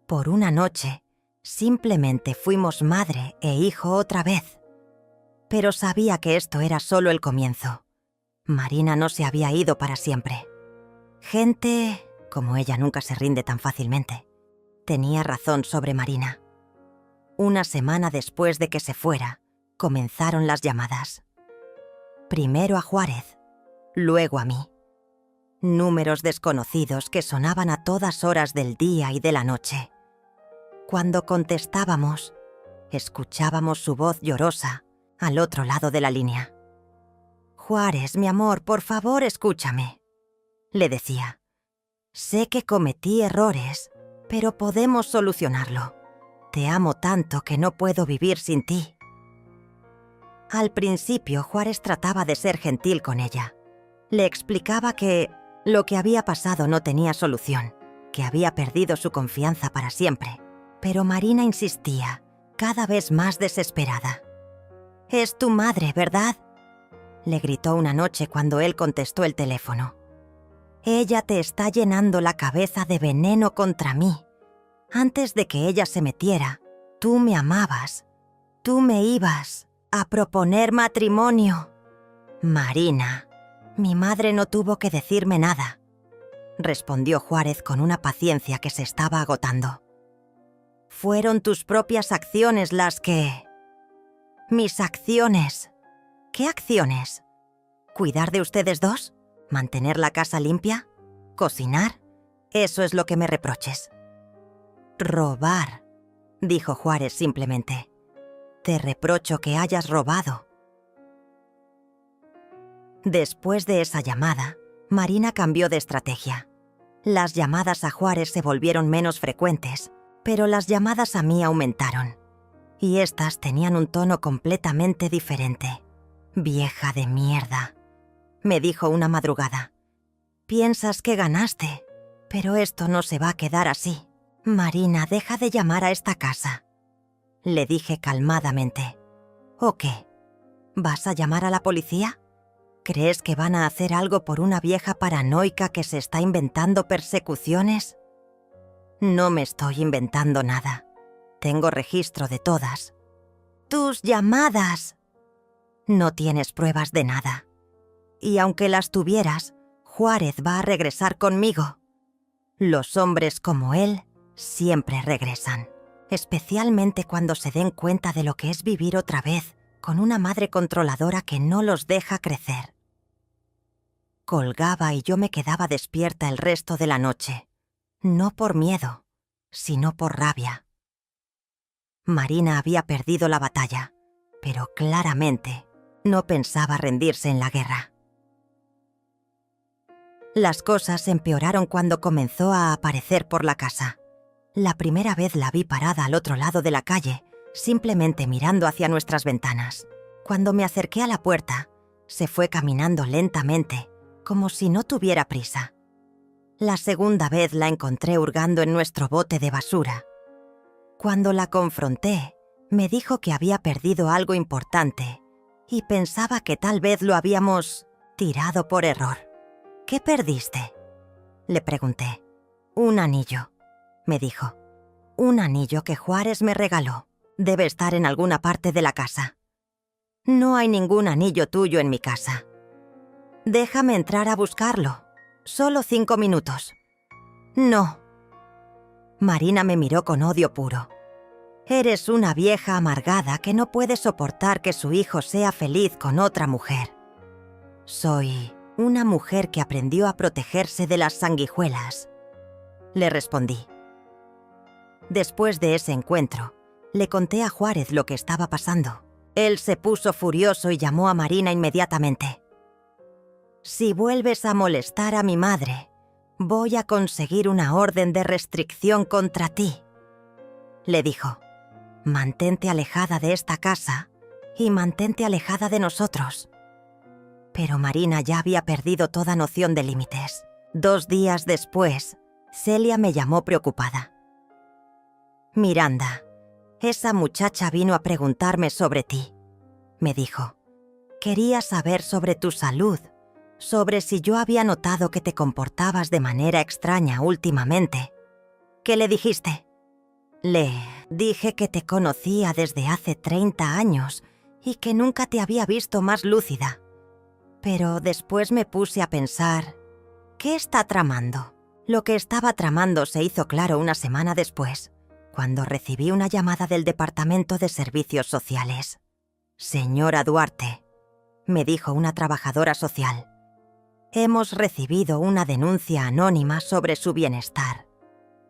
Por una noche, simplemente fuimos madre e hijo otra vez. Pero sabía que esto era solo el comienzo. Marina no se había ido para siempre. Gente, como ella nunca se rinde tan fácilmente, tenía razón sobre Marina. Una semana después de que se fuera, comenzaron las llamadas. Primero a Juárez, luego a mí. Números desconocidos que sonaban a todas horas del día y de la noche. Cuando contestábamos, escuchábamos su voz llorosa al otro lado de la línea. «Juárez, mi amor, por favor, escúchame», le decía. «Sé que cometí errores, pero podemos solucionarlo. Te amo tanto que no puedo vivir sin ti». Al principio, Juárez trataba de ser gentil con ella. Le explicaba que lo que había pasado no tenía solución, que había perdido su confianza para siempre. Pero Marina insistía, cada vez más desesperada. «Es tu madre, ¿verdad?», le gritó una noche cuando él contestó el teléfono. «Ella te está llenando la cabeza de veneno contra mí. Antes de que ella se metiera, tú me amabas. Tú me ibas a proponer matrimonio». «Marina, mi madre no tuvo que decirme nada», respondió Juárez con una paciencia que se estaba agotando. «Fueron tus propias acciones las que...». «Mis acciones». «¿Qué acciones? ¿Cuidar de ustedes dos? ¿Mantener la casa limpia? ¿Cocinar? Eso es lo que me reproches». «Robar», dijo Juárez simplemente. «Te reprocho que hayas robado». Después de esa llamada, Marina cambió de estrategia. Las llamadas a Juárez se volvieron menos frecuentes, pero las llamadas a mí aumentaron. Y estas tenían un tono completamente diferente. «Vieja de mierda», me dijo una madrugada. «Piensas que ganaste, pero esto no se va a quedar así. Marina, deja de llamar a esta casa», le dije calmadamente. «¿O qué? ¿Vas a llamar a la policía? ¿Crees que van a hacer algo por una vieja paranoica que se está inventando persecuciones?» «No me estoy inventando nada. Tengo registro de todas». «¡Tus llamadas!». «No tienes pruebas de nada. Y aunque las tuvieras, Juárez va a regresar conmigo». Los hombres como él siempre regresan, especialmente cuando se den cuenta de lo que es vivir otra vez con una madre controladora que no los deja crecer. Colgaba y yo me quedaba despierta el resto de la noche, no por miedo, sino por rabia. Marina había perdido la batalla, pero claramente no pensaba rendirse en la guerra. Las cosas empeoraron cuando comenzó a aparecer por la casa. La primera vez la vi parada al otro lado de la calle, simplemente mirando hacia nuestras ventanas. Cuando me acerqué a la puerta, se fue caminando lentamente, como si no tuviera prisa. La segunda vez la encontré hurgando en nuestro bote de basura. Cuando la confronté, me dijo que había perdido algo importante y pensaba que tal vez lo habíamos tirado por error. ¿Qué perdiste?, le pregunté. Un anillo, me dijo. Un anillo que Juárez me regaló. Debe estar en alguna parte de la casa. No hay ningún anillo tuyo en mi casa. Déjame entrar a buscarlo. Solo 5 minutos. No. Marina me miró con odio puro. Eres una vieja amargada que no puede soportar que su hijo sea feliz con otra mujer. Soy una mujer que aprendió a protegerse de las sanguijuelas, le respondí. Después de ese encuentro, le conté a Juárez lo que estaba pasando. Él se puso furioso y llamó a Marina inmediatamente. Si vuelves a molestar a mi madre, voy a conseguir una orden de restricción contra ti, le dijo. Mantente alejada de esta casa y mantente alejada de nosotros. Pero Marina ya había perdido toda noción de límites. 2 días después, Celia me llamó preocupada. Miranda, esa muchacha vino a preguntarme sobre ti, me dijo. Quería saber sobre tu salud, sobre si yo había notado que te comportabas de manera extraña últimamente. ¿Qué le dijiste? Le dije que te conocía desde hace 30 años y que nunca te había visto más lúcida. Pero después me puse a pensar, ¿qué está tramando? Lo que estaba tramando se hizo claro una semana después, cuando recibí una llamada del Departamento de Servicios Sociales. Señora Duarte, me dijo una trabajadora social, hemos recibido una denuncia anónima sobre su bienestar.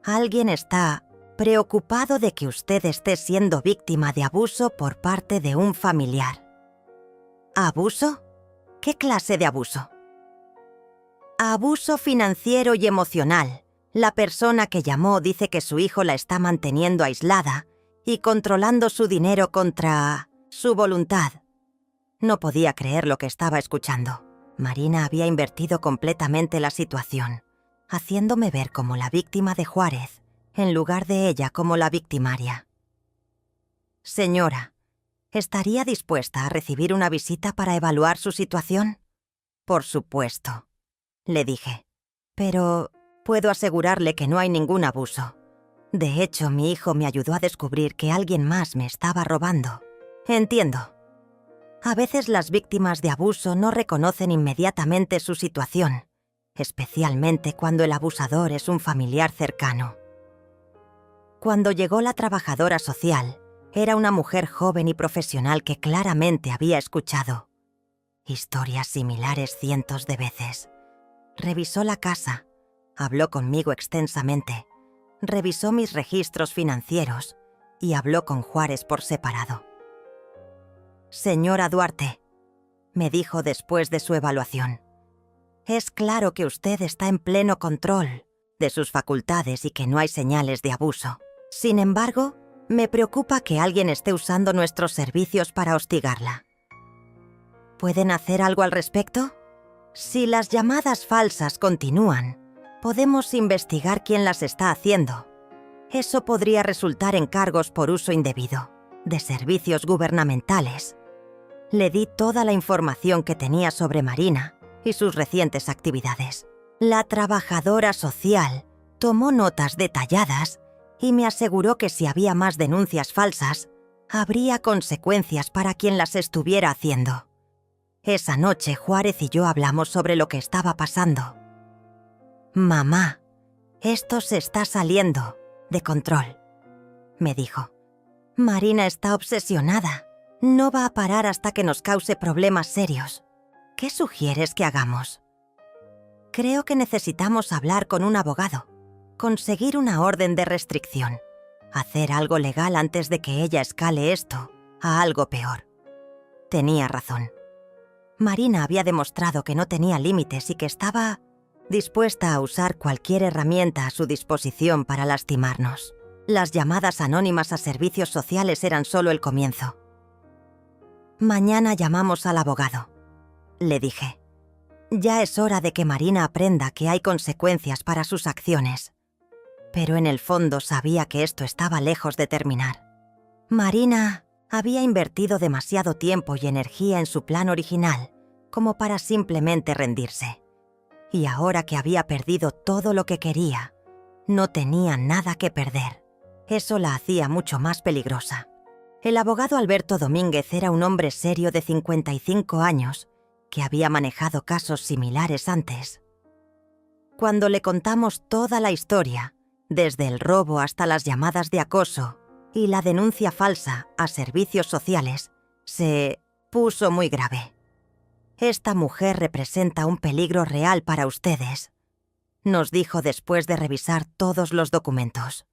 Alguien está preocupado de que usted esté siendo víctima de abuso por parte de un familiar. ¿Abuso? ¿Qué clase de abuso? Abuso financiero y emocional. La persona que llamó dice que su hijo la está manteniendo aislada y controlando su dinero contra su voluntad. No podía creer lo que estaba escuchando. Marina había invertido completamente la situación, haciéndome ver como la víctima de Juárez, en lugar de ella como la victimaria. Señora, ¿estaría dispuesta a recibir una visita para evaluar su situación? Por supuesto, le dije. Pero puedo asegurarle que no hay ningún abuso. De hecho, mi hijo me ayudó a descubrir que alguien más me estaba robando. Entiendo. A veces las víctimas de abuso no reconocen inmediatamente su situación, especialmente cuando el abusador es un familiar cercano. Cuando llegó la trabajadora social, era una mujer joven y profesional que claramente había escuchado historias similares cientos de veces. Revisó la casa, habló conmigo extensamente, revisó mis registros financieros y habló con Juárez por separado. Señora Duarte, me dijo después de su evaluación, es claro que usted está en pleno control de sus facultades y que no hay señales de abuso. Sin embargo, me preocupa que alguien esté usando nuestros servicios para hostigarla. ¿Pueden hacer algo al respecto? Si las llamadas falsas continúan, podemos investigar quién las está haciendo. Eso podría resultar en cargos por uso indebido, de servicios gubernamentales. Le di toda la información que tenía sobre Marina y sus recientes actividades. La trabajadora social tomó notas detalladas y me aseguró que si había más denuncias falsas, habría consecuencias para quien las estuviera haciendo. Esa noche Juárez y yo hablamos sobre lo que estaba pasando. Mamá, Esto se está saliendo de control, me dijo. Marina está obsesionada. No va a parar hasta que nos cause problemas serios. ¿Qué sugieres que hagamos? Creo que necesitamos hablar con un abogado, conseguir una orden de restricción, hacer algo legal antes de que ella escale esto a algo peor. Tenía razón. Marina había demostrado que no tenía límites y que estaba dispuesta a usar cualquier herramienta a su disposición para lastimarnos. Las llamadas anónimas a servicios sociales eran solo el comienzo. Mañana llamamos al abogado, le dije. Ya es hora de que Marina aprenda que hay consecuencias para sus acciones. Pero en el fondo sabía que esto estaba lejos de terminar. Marina había invertido demasiado tiempo y energía en su plan original como para simplemente rendirse. Y ahora que había perdido todo lo que quería, no tenía nada que perder. Eso la hacía mucho más peligrosa. El abogado Alberto Domínguez era un hombre serio de 55 años que había manejado casos similares antes. Cuando le contamos toda la historia, desde el robo hasta las llamadas de acoso y la denuncia falsa a servicios sociales, se puso muy grave. Esta mujer representa un peligro real para ustedes, nos dijo después de revisar todos los documentos.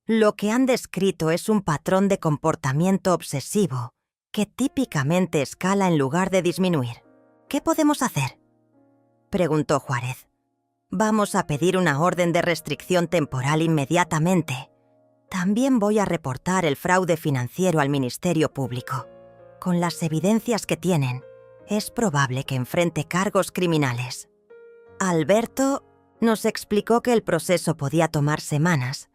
Lo que han descrito es un patrón de comportamiento obsesivo que típicamente escala en lugar de disminuir. ¿Qué podemos hacer?, preguntó Juárez. Vamos a pedir una orden de restricción temporal inmediatamente. También voy a reportar el fraude financiero al Ministerio Público. Con las evidencias que tienen, es probable que enfrente cargos criminales. Alberto nos explicó que el proceso podía tomar semanas,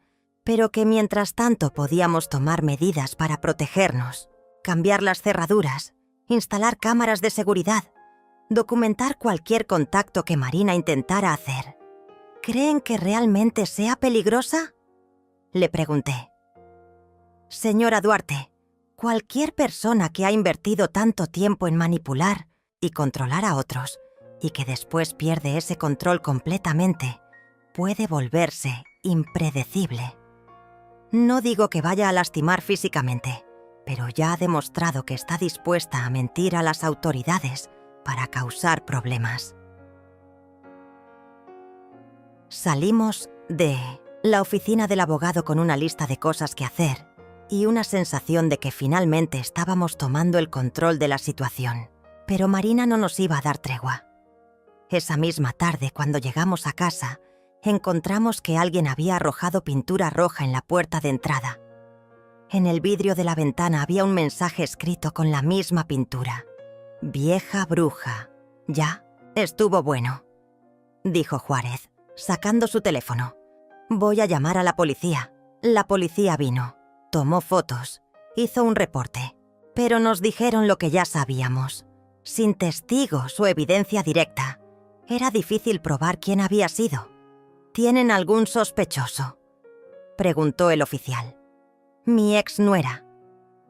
pero que mientras tanto podíamos tomar medidas para protegernos, cambiar las cerraduras, instalar cámaras de seguridad, documentar cualquier contacto que Marina intentara hacer. ¿Creen que realmente sea peligrosa?, le pregunté. Señora Duarte, cualquier persona que ha invertido tanto tiempo en manipular y controlar a otros y que después pierde ese control completamente, puede volverse impredecible. No digo que vaya a lastimar físicamente, pero ya ha demostrado que está dispuesta a mentir a las autoridades para causar problemas. Salimos de la oficina del abogado con una lista de cosas que hacer y una sensación de que finalmente estábamos tomando el control de la situación. Pero Marina no nos iba a dar tregua. Esa misma tarde, cuando llegamos a casa, encontramos que alguien había arrojado pintura roja en la puerta de entrada. En el vidrio de la ventana había un mensaje escrito con la misma pintura. «Vieja bruja, ya estuvo bueno», dijo Juárez, sacando su teléfono. «Voy a llamar a la policía». La policía vino, tomó fotos, hizo un reporte, pero nos dijeron lo que ya sabíamos. Sin testigos o evidencia directa, era difícil probar quién había sido. ¿Tienen algún sospechoso?, preguntó el oficial. Mi ex nuera,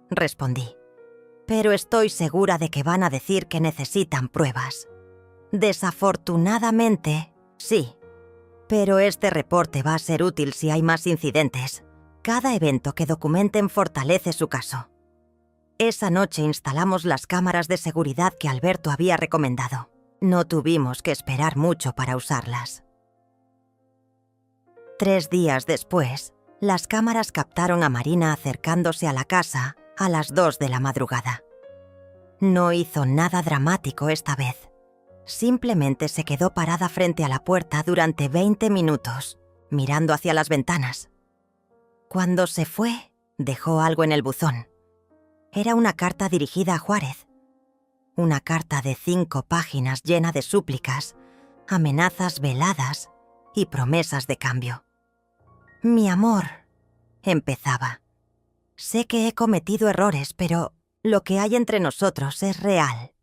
respondí. Pero estoy segura de que van a decir que necesitan pruebas. Desafortunadamente, sí. Pero este reporte va a ser útil si hay más incidentes. Cada evento que documenten fortalece su caso. Esa noche instalamos las cámaras de seguridad que Alberto había recomendado. No tuvimos que esperar mucho para usarlas. 3 días después, las cámaras captaron a Marina acercándose a la casa a las 2 de la madrugada. No hizo nada dramático esta vez. Simplemente se quedó parada frente a la puerta durante 20 minutos, mirando hacia las ventanas. Cuando se fue, dejó algo en el buzón. Era una carta dirigida a Juárez. Una carta de 5 páginas llena de súplicas, amenazas veladas y promesas de cambio. «Mi amor», empezaba. «Sé que he cometido errores, pero lo que hay entre nosotros es real.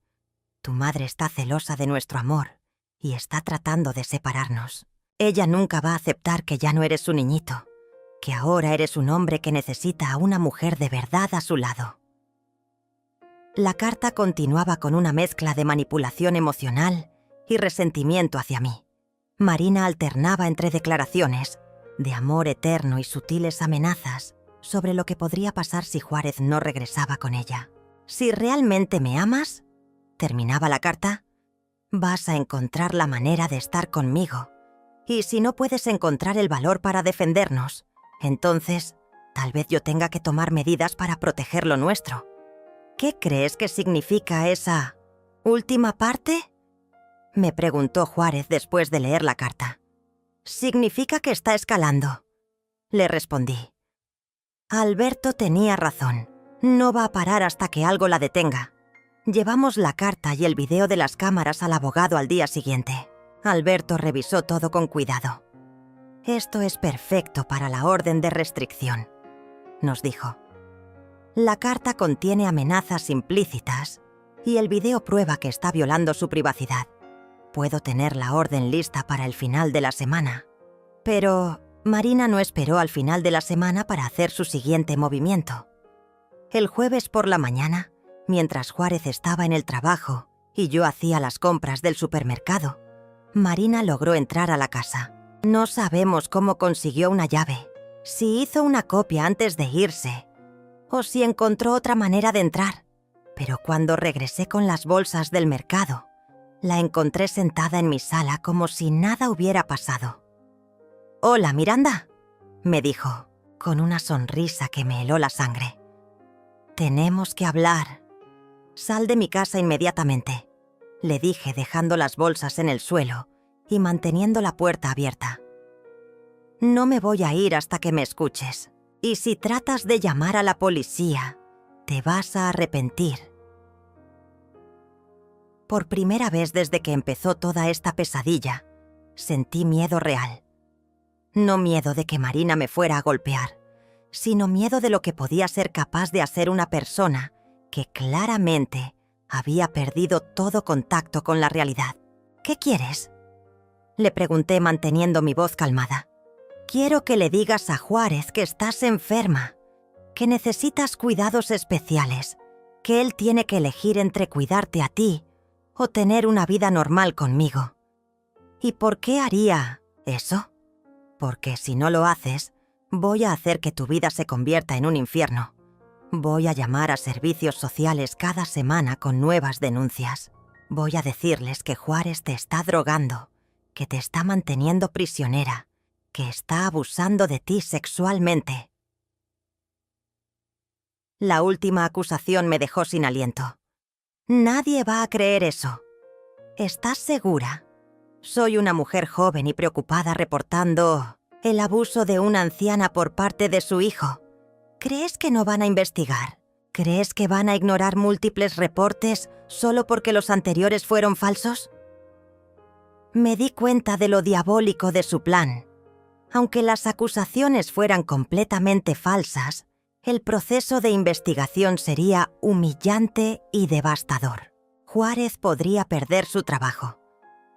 Tu madre está celosa de nuestro amor y está tratando de separarnos. Ella nunca va a aceptar que ya no eres su niñito, que ahora eres un hombre que necesita a una mujer de verdad a su lado». La carta continuaba con una mezcla de manipulación emocional y resentimiento hacia mí. Marina alternaba entre declaraciones de amor eterno y sutiles amenazas sobre lo que podría pasar si Juárez no regresaba con ella. «Si realmente me amas», terminaba la carta, «vas a encontrar la manera de estar conmigo. Y si no puedes encontrar el valor para defendernos, entonces tal vez yo tenga que tomar medidas para proteger lo nuestro». «¿Qué crees que significa esa última parte?», me preguntó Juárez después de leer la carta. «Significa que está escalando», le respondí. Alberto tenía razón. No va a parar hasta que algo la detenga. Llevamos la carta y el video de las cámaras al abogado al día siguiente. Alberto revisó todo con cuidado. «Esto es perfecto para la orden de restricción», nos dijo. «La carta contiene amenazas implícitas y el video prueba que está violando su privacidad. Puedo tener la orden lista para el final de la semana». Pero Marina no esperó al final de la semana para hacer su siguiente movimiento. El jueves por la mañana, mientras Juárez estaba en el trabajo y yo hacía las compras del supermercado, Marina logró entrar a la casa. No sabemos cómo consiguió una llave, si hizo una copia antes de irse o si encontró otra manera de entrar. Pero cuando regresé con las bolsas del mercado, la encontré sentada en mi sala como si nada hubiera pasado. «Hola, Miranda», me dijo, con una sonrisa que me heló la sangre. «Tenemos que hablar. Sal de mi casa inmediatamente», le dije dejando las bolsas en el suelo y manteniendo la puerta abierta. «No me voy a ir hasta que me escuches. Y si tratas de llamar a la policía, te vas a arrepentir». Por primera vez desde que empezó toda esta pesadilla, sentí miedo real. No miedo de que Marina me fuera a golpear, sino miedo de lo que podía ser capaz de hacer una persona que claramente había perdido todo contacto con la realidad. «¿Qué quieres?», le pregunté manteniendo mi voz calmada. «Quiero que le digas a Juárez que estás enferma, que necesitas cuidados especiales, que él tiene que elegir entre cuidarte a ti o tener una vida normal conmigo». «¿Y por qué haría eso?». «Porque si no lo haces, voy a hacer que tu vida se convierta en un infierno. Voy a llamar a servicios sociales cada semana con nuevas denuncias. Voy a decirles que Juárez te está drogando, que te está manteniendo prisionera, que está abusando de ti sexualmente». La última acusación me dejó sin aliento. «Nadie va a creer eso». «¿Estás segura?». «Soy una mujer joven y preocupada reportando el abuso de una anciana por parte de su hijo. ¿Crees que no van a investigar? ¿Crees que van a ignorar múltiples reportes solo porque los anteriores fueron falsos?». Me di cuenta de lo diabólico de su plan. Aunque las acusaciones fueran completamente falsas, el proceso de investigación sería humillante y devastador. Juárez podría perder su trabajo.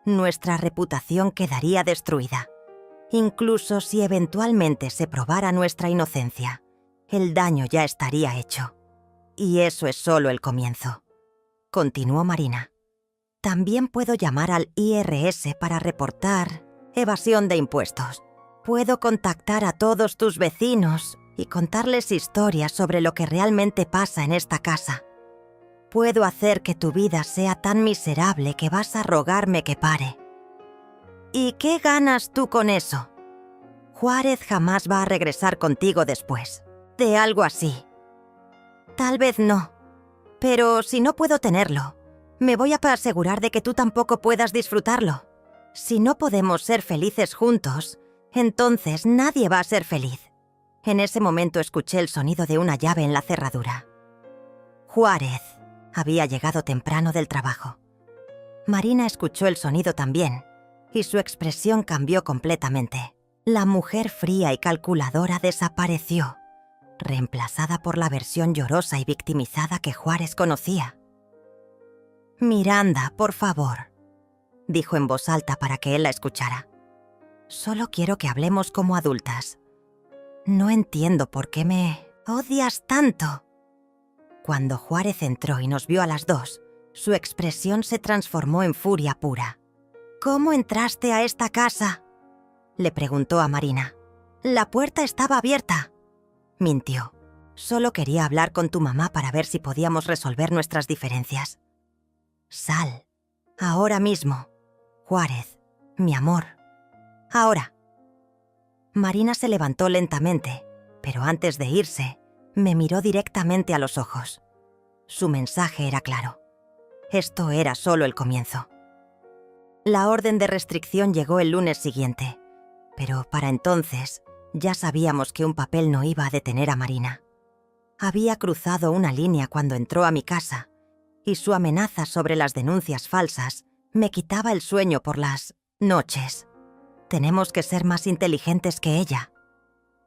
Nuestra reputación quedaría destruida. Incluso si eventualmente se probara nuestra inocencia, el daño ya estaría hecho. Y eso es solo el comienzo. Continuó Marina. También puedo llamar al IRS para reportar evasión de impuestos. Puedo contactar a todos tus vecinos y contarles historias sobre lo que realmente pasa en esta casa. Puedo hacer que tu vida sea tan miserable que vas a rogarme que pare. ¿Y qué ganas tú con eso? Juárez jamás va a regresar contigo después de algo así. Tal vez no, pero si no puedo tenerlo, me voy a asegurar de que tú tampoco puedas disfrutarlo. Si no podemos ser felices juntos, entonces nadie va a ser feliz. En ese momento escuché el sonido de una llave en la cerradura. Juárez había llegado temprano del trabajo. Marina escuchó el sonido también, y su expresión cambió completamente. La mujer fría y calculadora desapareció, reemplazada por la versión llorosa y victimizada que Juárez conocía. «Miranda, por favor», dijo en voz alta para que él la escuchara. «Solo quiero que hablemos como adultas. No entiendo por qué me odias tanto». Cuando Juárez entró y nos vio a las dos, su expresión se transformó en furia pura. ¿Cómo entraste a esta casa?, le preguntó a Marina. La puerta estaba abierta. Mintió. Solo quería hablar con tu mamá para ver si podíamos resolver nuestras diferencias. Sal. Ahora mismo. Juárez, mi amor. Ahora. Marina se levantó lentamente, pero antes de irse, me miró directamente a los ojos. Su mensaje era claro. Esto era solo el comienzo. La orden de restricción llegó el lunes siguiente, pero para entonces ya sabíamos que un papel no iba a detener a Marina. Había cruzado una línea cuando entró a mi casa, y su amenaza sobre las denuncias falsas me quitaba el sueño por las noches. Tenemos que ser más inteligentes que ella,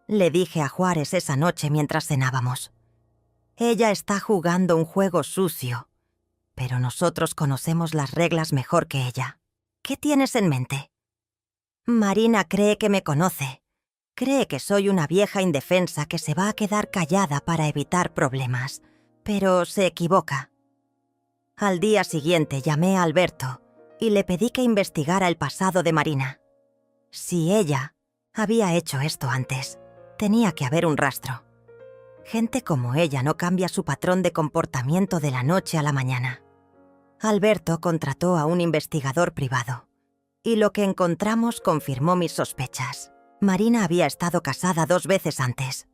le dije a Juárez esa noche mientras cenábamos. Ella está jugando un juego sucio, pero nosotros conocemos las reglas mejor que ella. ¿Qué tienes en mente? Marina cree que me conoce. Cree que soy una vieja indefensa que se va a quedar callada para evitar problemas, pero se equivoca. Al día siguiente llamé a Alberto y le pedí que investigara el pasado de Marina. Si ella había hecho esto antes, tenía que haber un rastro. Gente como ella no cambia su patrón de comportamiento de la noche a la mañana. Alberto contrató a un investigador privado, y lo que encontramos confirmó mis sospechas. Marina había estado casada 2 veces antes.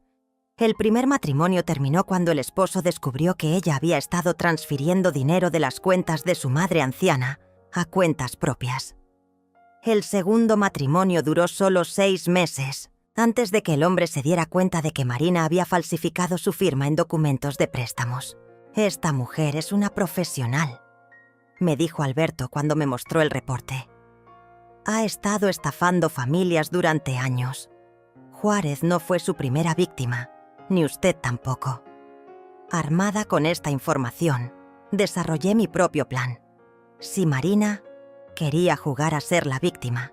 El primer matrimonio terminó cuando el esposo descubrió que ella había estado transfiriendo dinero de las cuentas de su madre anciana a cuentas propias. El segundo matrimonio duró solo 6 meses, antes de que el hombre se diera cuenta de que Marina había falsificado su firma en documentos de préstamos. Esta mujer es una profesional, me dijo Alberto cuando me mostró el reporte. Ha estado estafando familias durante años. Juárez no fue su primera víctima, ni usted tampoco. Armada con esta información, desarrollé mi propio plan. Si Marina quería jugar a ser la víctima,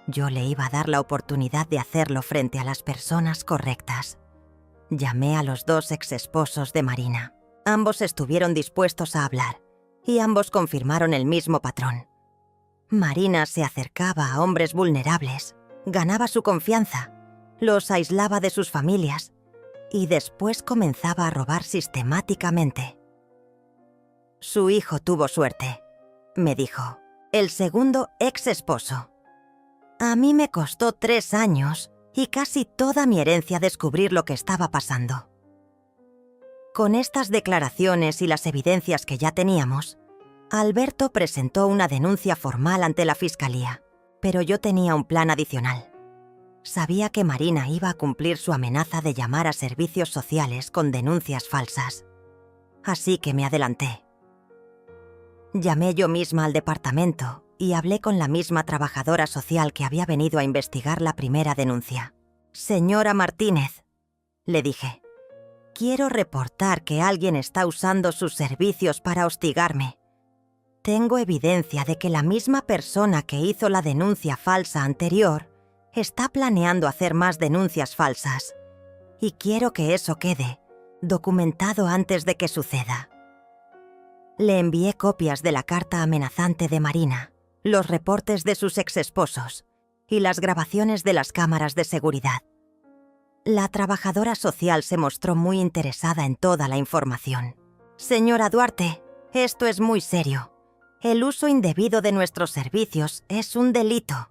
yo le iba a dar la oportunidad de hacerlo frente a las personas correctas. Llamé a los 2 exesposos de Marina. Ambos estuvieron dispuestos a hablar, y ambos confirmaron el mismo patrón. Marina se acercaba a hombres vulnerables, ganaba su confianza, los aislaba de sus familias y después comenzaba a robar sistemáticamente. Su hijo tuvo suerte, me dijo, el segundo ex esposo. A mí me costó 3 años y casi toda mi herencia descubrir lo que estaba pasando. Con estas declaraciones y las evidencias que ya teníamos, Alberto presentó una denuncia formal ante la fiscalía, pero yo tenía un plan adicional. Sabía que Marina iba a cumplir su amenaza de llamar a servicios sociales con denuncias falsas. Así que me adelanté. Llamé yo misma al departamento y hablé con la misma trabajadora social que había venido a investigar la primera denuncia. Señora Martínez, le dije, quiero reportar que alguien está usando sus servicios para hostigarme. Tengo evidencia de que la misma persona que hizo la denuncia falsa anterior está planeando hacer más denuncias falsas. Y quiero que eso quede documentado antes de que suceda. Le envié copias de la carta amenazante de Marina, los reportes de sus exesposos y las grabaciones de las cámaras de seguridad. La trabajadora social se mostró muy interesada en toda la información. Señora Duarte, esto es muy serio. El uso indebido de nuestros servicios es un delito.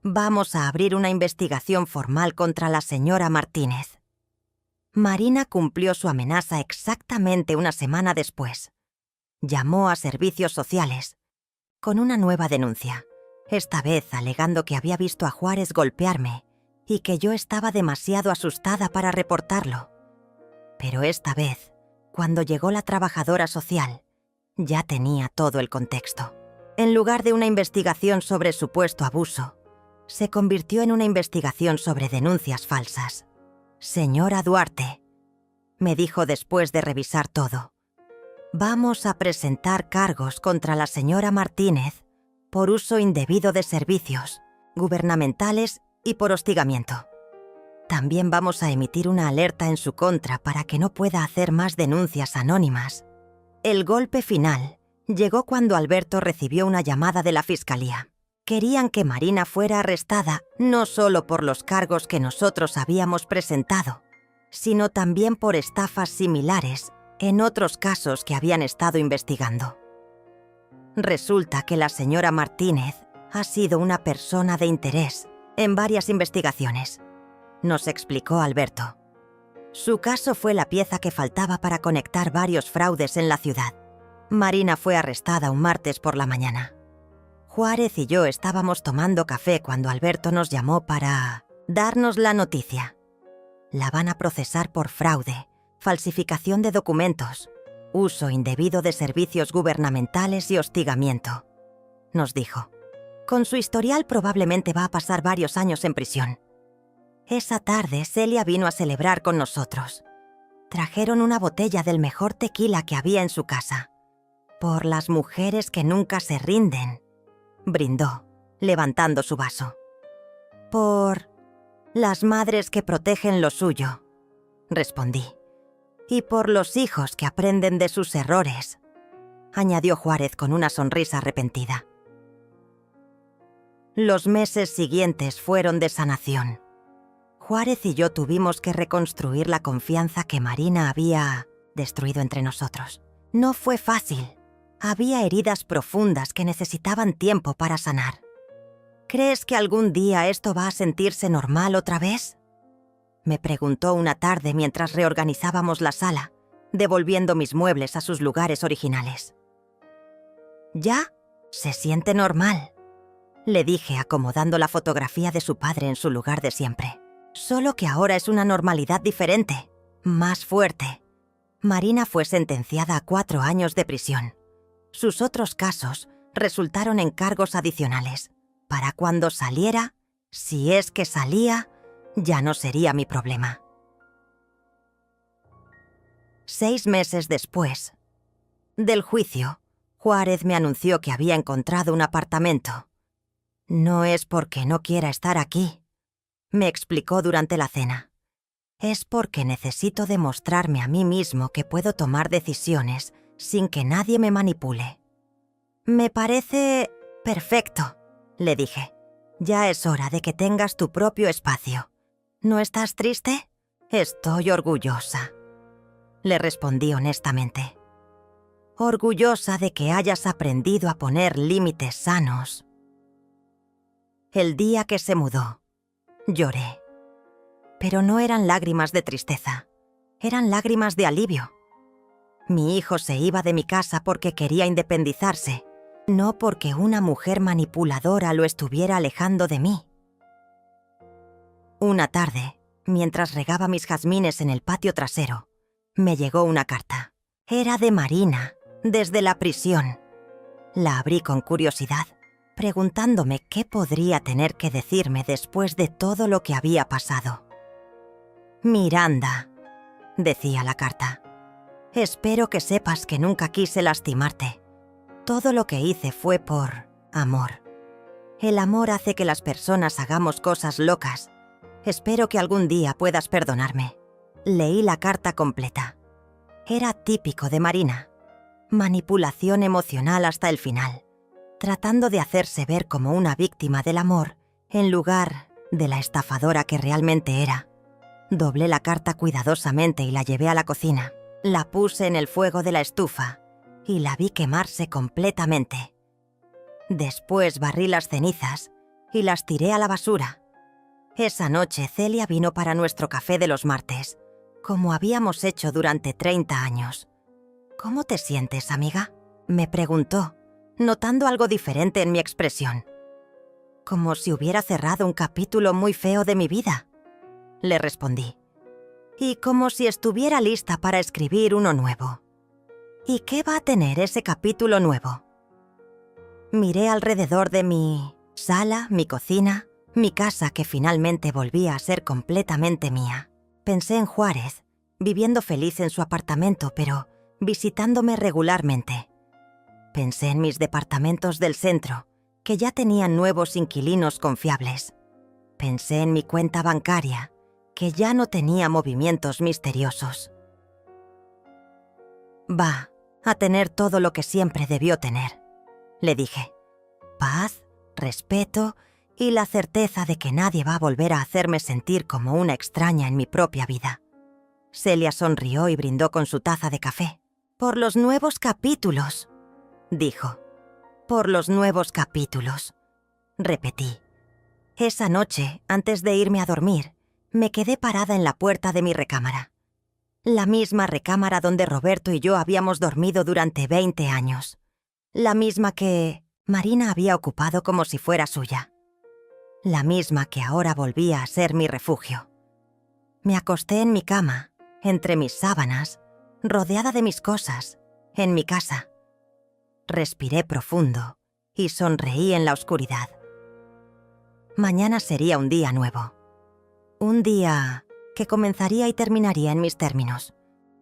Vamos a abrir una investigación formal contra la señora Martínez. Marina cumplió su amenaza exactamente una semana después. Llamó a servicios sociales con una nueva denuncia, esta vez alegando que había visto a Juárez golpearme y que yo estaba demasiado asustada para reportarlo. Pero esta vez, cuando llegó la trabajadora social, ya tenía todo el contexto. En lugar de una investigación sobre supuesto abuso, se convirtió en una investigación sobre denuncias falsas. Señora Duarte, me dijo después de revisar todo, vamos a presentar cargos contra la señora Martínez por uso indebido de servicios gubernamentales y por hostigamiento. También vamos a emitir una alerta en su contra para que no pueda hacer más denuncias anónimas. El golpe final llegó cuando Alberto recibió una llamada de la fiscalía. Querían que Marina fuera arrestada no solo por los cargos que nosotros habíamos presentado, sino también por estafas similares en otros casos que habían estado investigando. Resulta que la señora Martínez ha sido una persona de interés en varias investigaciones, nos explicó Alberto. Su caso fue la pieza que faltaba para conectar varios fraudes en la ciudad. Marina fue arrestada un martes por la mañana. Juárez y yo estábamos tomando café cuando Alberto nos llamó para darnos la noticia. La van a procesar por fraude, falsificación de documentos, uso indebido de servicios gubernamentales y hostigamiento, nos dijo. Con su historial probablemente va a pasar varios años en prisión. Esa tarde Celia vino a celebrar con nosotros. Trajeron una botella del mejor tequila que había en su casa. Por las mujeres que nunca se rinden, brindó, levantando su vaso. Por las madres que protegen lo suyo, respondí. Y por los hijos que aprenden de sus errores, añadió Juárez con una sonrisa arrepentida. Los meses siguientes fueron de sanación. Juárez y yo tuvimos que reconstruir la confianza que Marina había destruido entre nosotros. No fue fácil. Había heridas profundas que necesitaban tiempo para sanar. ¿Crees que algún día esto va a sentirse normal otra vez?, me preguntó una tarde mientras reorganizábamos la sala, devolviendo mis muebles a sus lugares originales. «Ya, se siente normal», le dije acomodando la fotografía de su padre en su lugar de siempre. «Solo que ahora es una normalidad diferente, más fuerte». Marina fue sentenciada a 4 años de prisión. Sus otros casos resultaron en cargos adicionales. Para cuando saliera, si es que salía, ya no sería mi problema. 6 meses después del juicio, Juárez me anunció que había encontrado un apartamento. No es porque no quiera estar aquí, me explicó durante la cena. Es porque necesito demostrarme a mí mismo que puedo tomar decisiones sin que nadie me manipule. Me parece perfecto, le dije. Ya es hora de que tengas tu propio espacio. ¿No estás triste? Estoy orgullosa, le respondí honestamente. Orgullosa de que hayas aprendido a poner límites sanos. El día que se mudó, lloré. Pero no eran lágrimas de tristeza, eran lágrimas de alivio. Mi hijo se iba de mi casa porque quería independizarse, no porque una mujer manipuladora lo estuviera alejando de mí. Una tarde, mientras regaba mis jazmines en el patio trasero, me llegó una carta. Era de Marina, desde la prisión. La abrí con curiosidad, preguntándome qué podría tener que decirme después de todo lo que había pasado. Miranda, decía la carta, espero que sepas que nunca quise lastimarte. Todo lo que hice fue por amor. El amor hace que las personas hagamos cosas locas. Espero que algún día puedas perdonarme. Leí la carta completa. Era típico de Marina. Manipulación emocional hasta el final, tratando de hacerse ver como una víctima del amor en lugar de la estafadora que realmente era. Doblé la carta cuidadosamente y la llevé a la cocina. La puse en el fuego de la estufa y la vi quemarse completamente. Después barrí las cenizas y las tiré a la basura. Esa noche Celia vino para nuestro café de los martes, como habíamos hecho durante 30 años. «¿Cómo te sientes, amiga?», me preguntó, notando algo diferente en mi expresión. «Como si hubiera cerrado un capítulo muy feo de mi vida», le respondí. «Y como si estuviera lista para escribir uno nuevo». «¿Y qué va a tener ese capítulo nuevo?». Miré alrededor de mi sala, mi cocina, mi casa que finalmente volvía a ser completamente mía. Pensé en Juárez, viviendo feliz en su apartamento, pero visitándome regularmente. Pensé en mis departamentos del centro, que ya tenían nuevos inquilinos confiables. Pensé en mi cuenta bancaria, que ya no tenía movimientos misteriosos. Va a tener todo lo que siempre debió tener, le dije. Paz, respeto y la certeza de que nadie va a volver a hacerme sentir como una extraña en mi propia vida. Celia sonrió y brindó con su taza de café. «Por los nuevos capítulos», dijo. «Por los nuevos capítulos», repetí. Esa noche, antes de irme a dormir, me quedé parada en la puerta de mi recámara. La misma recámara donde Roberto y yo habíamos dormido durante 20 años. La misma que Marina había ocupado como si fuera suya. La misma que ahora volvía a ser mi refugio. Me acosté en mi cama, entre mis sábanas, rodeada de mis cosas, en mi casa. Respiré profundo y sonreí en la oscuridad. Mañana sería un día nuevo. Un día que comenzaría y terminaría en mis términos.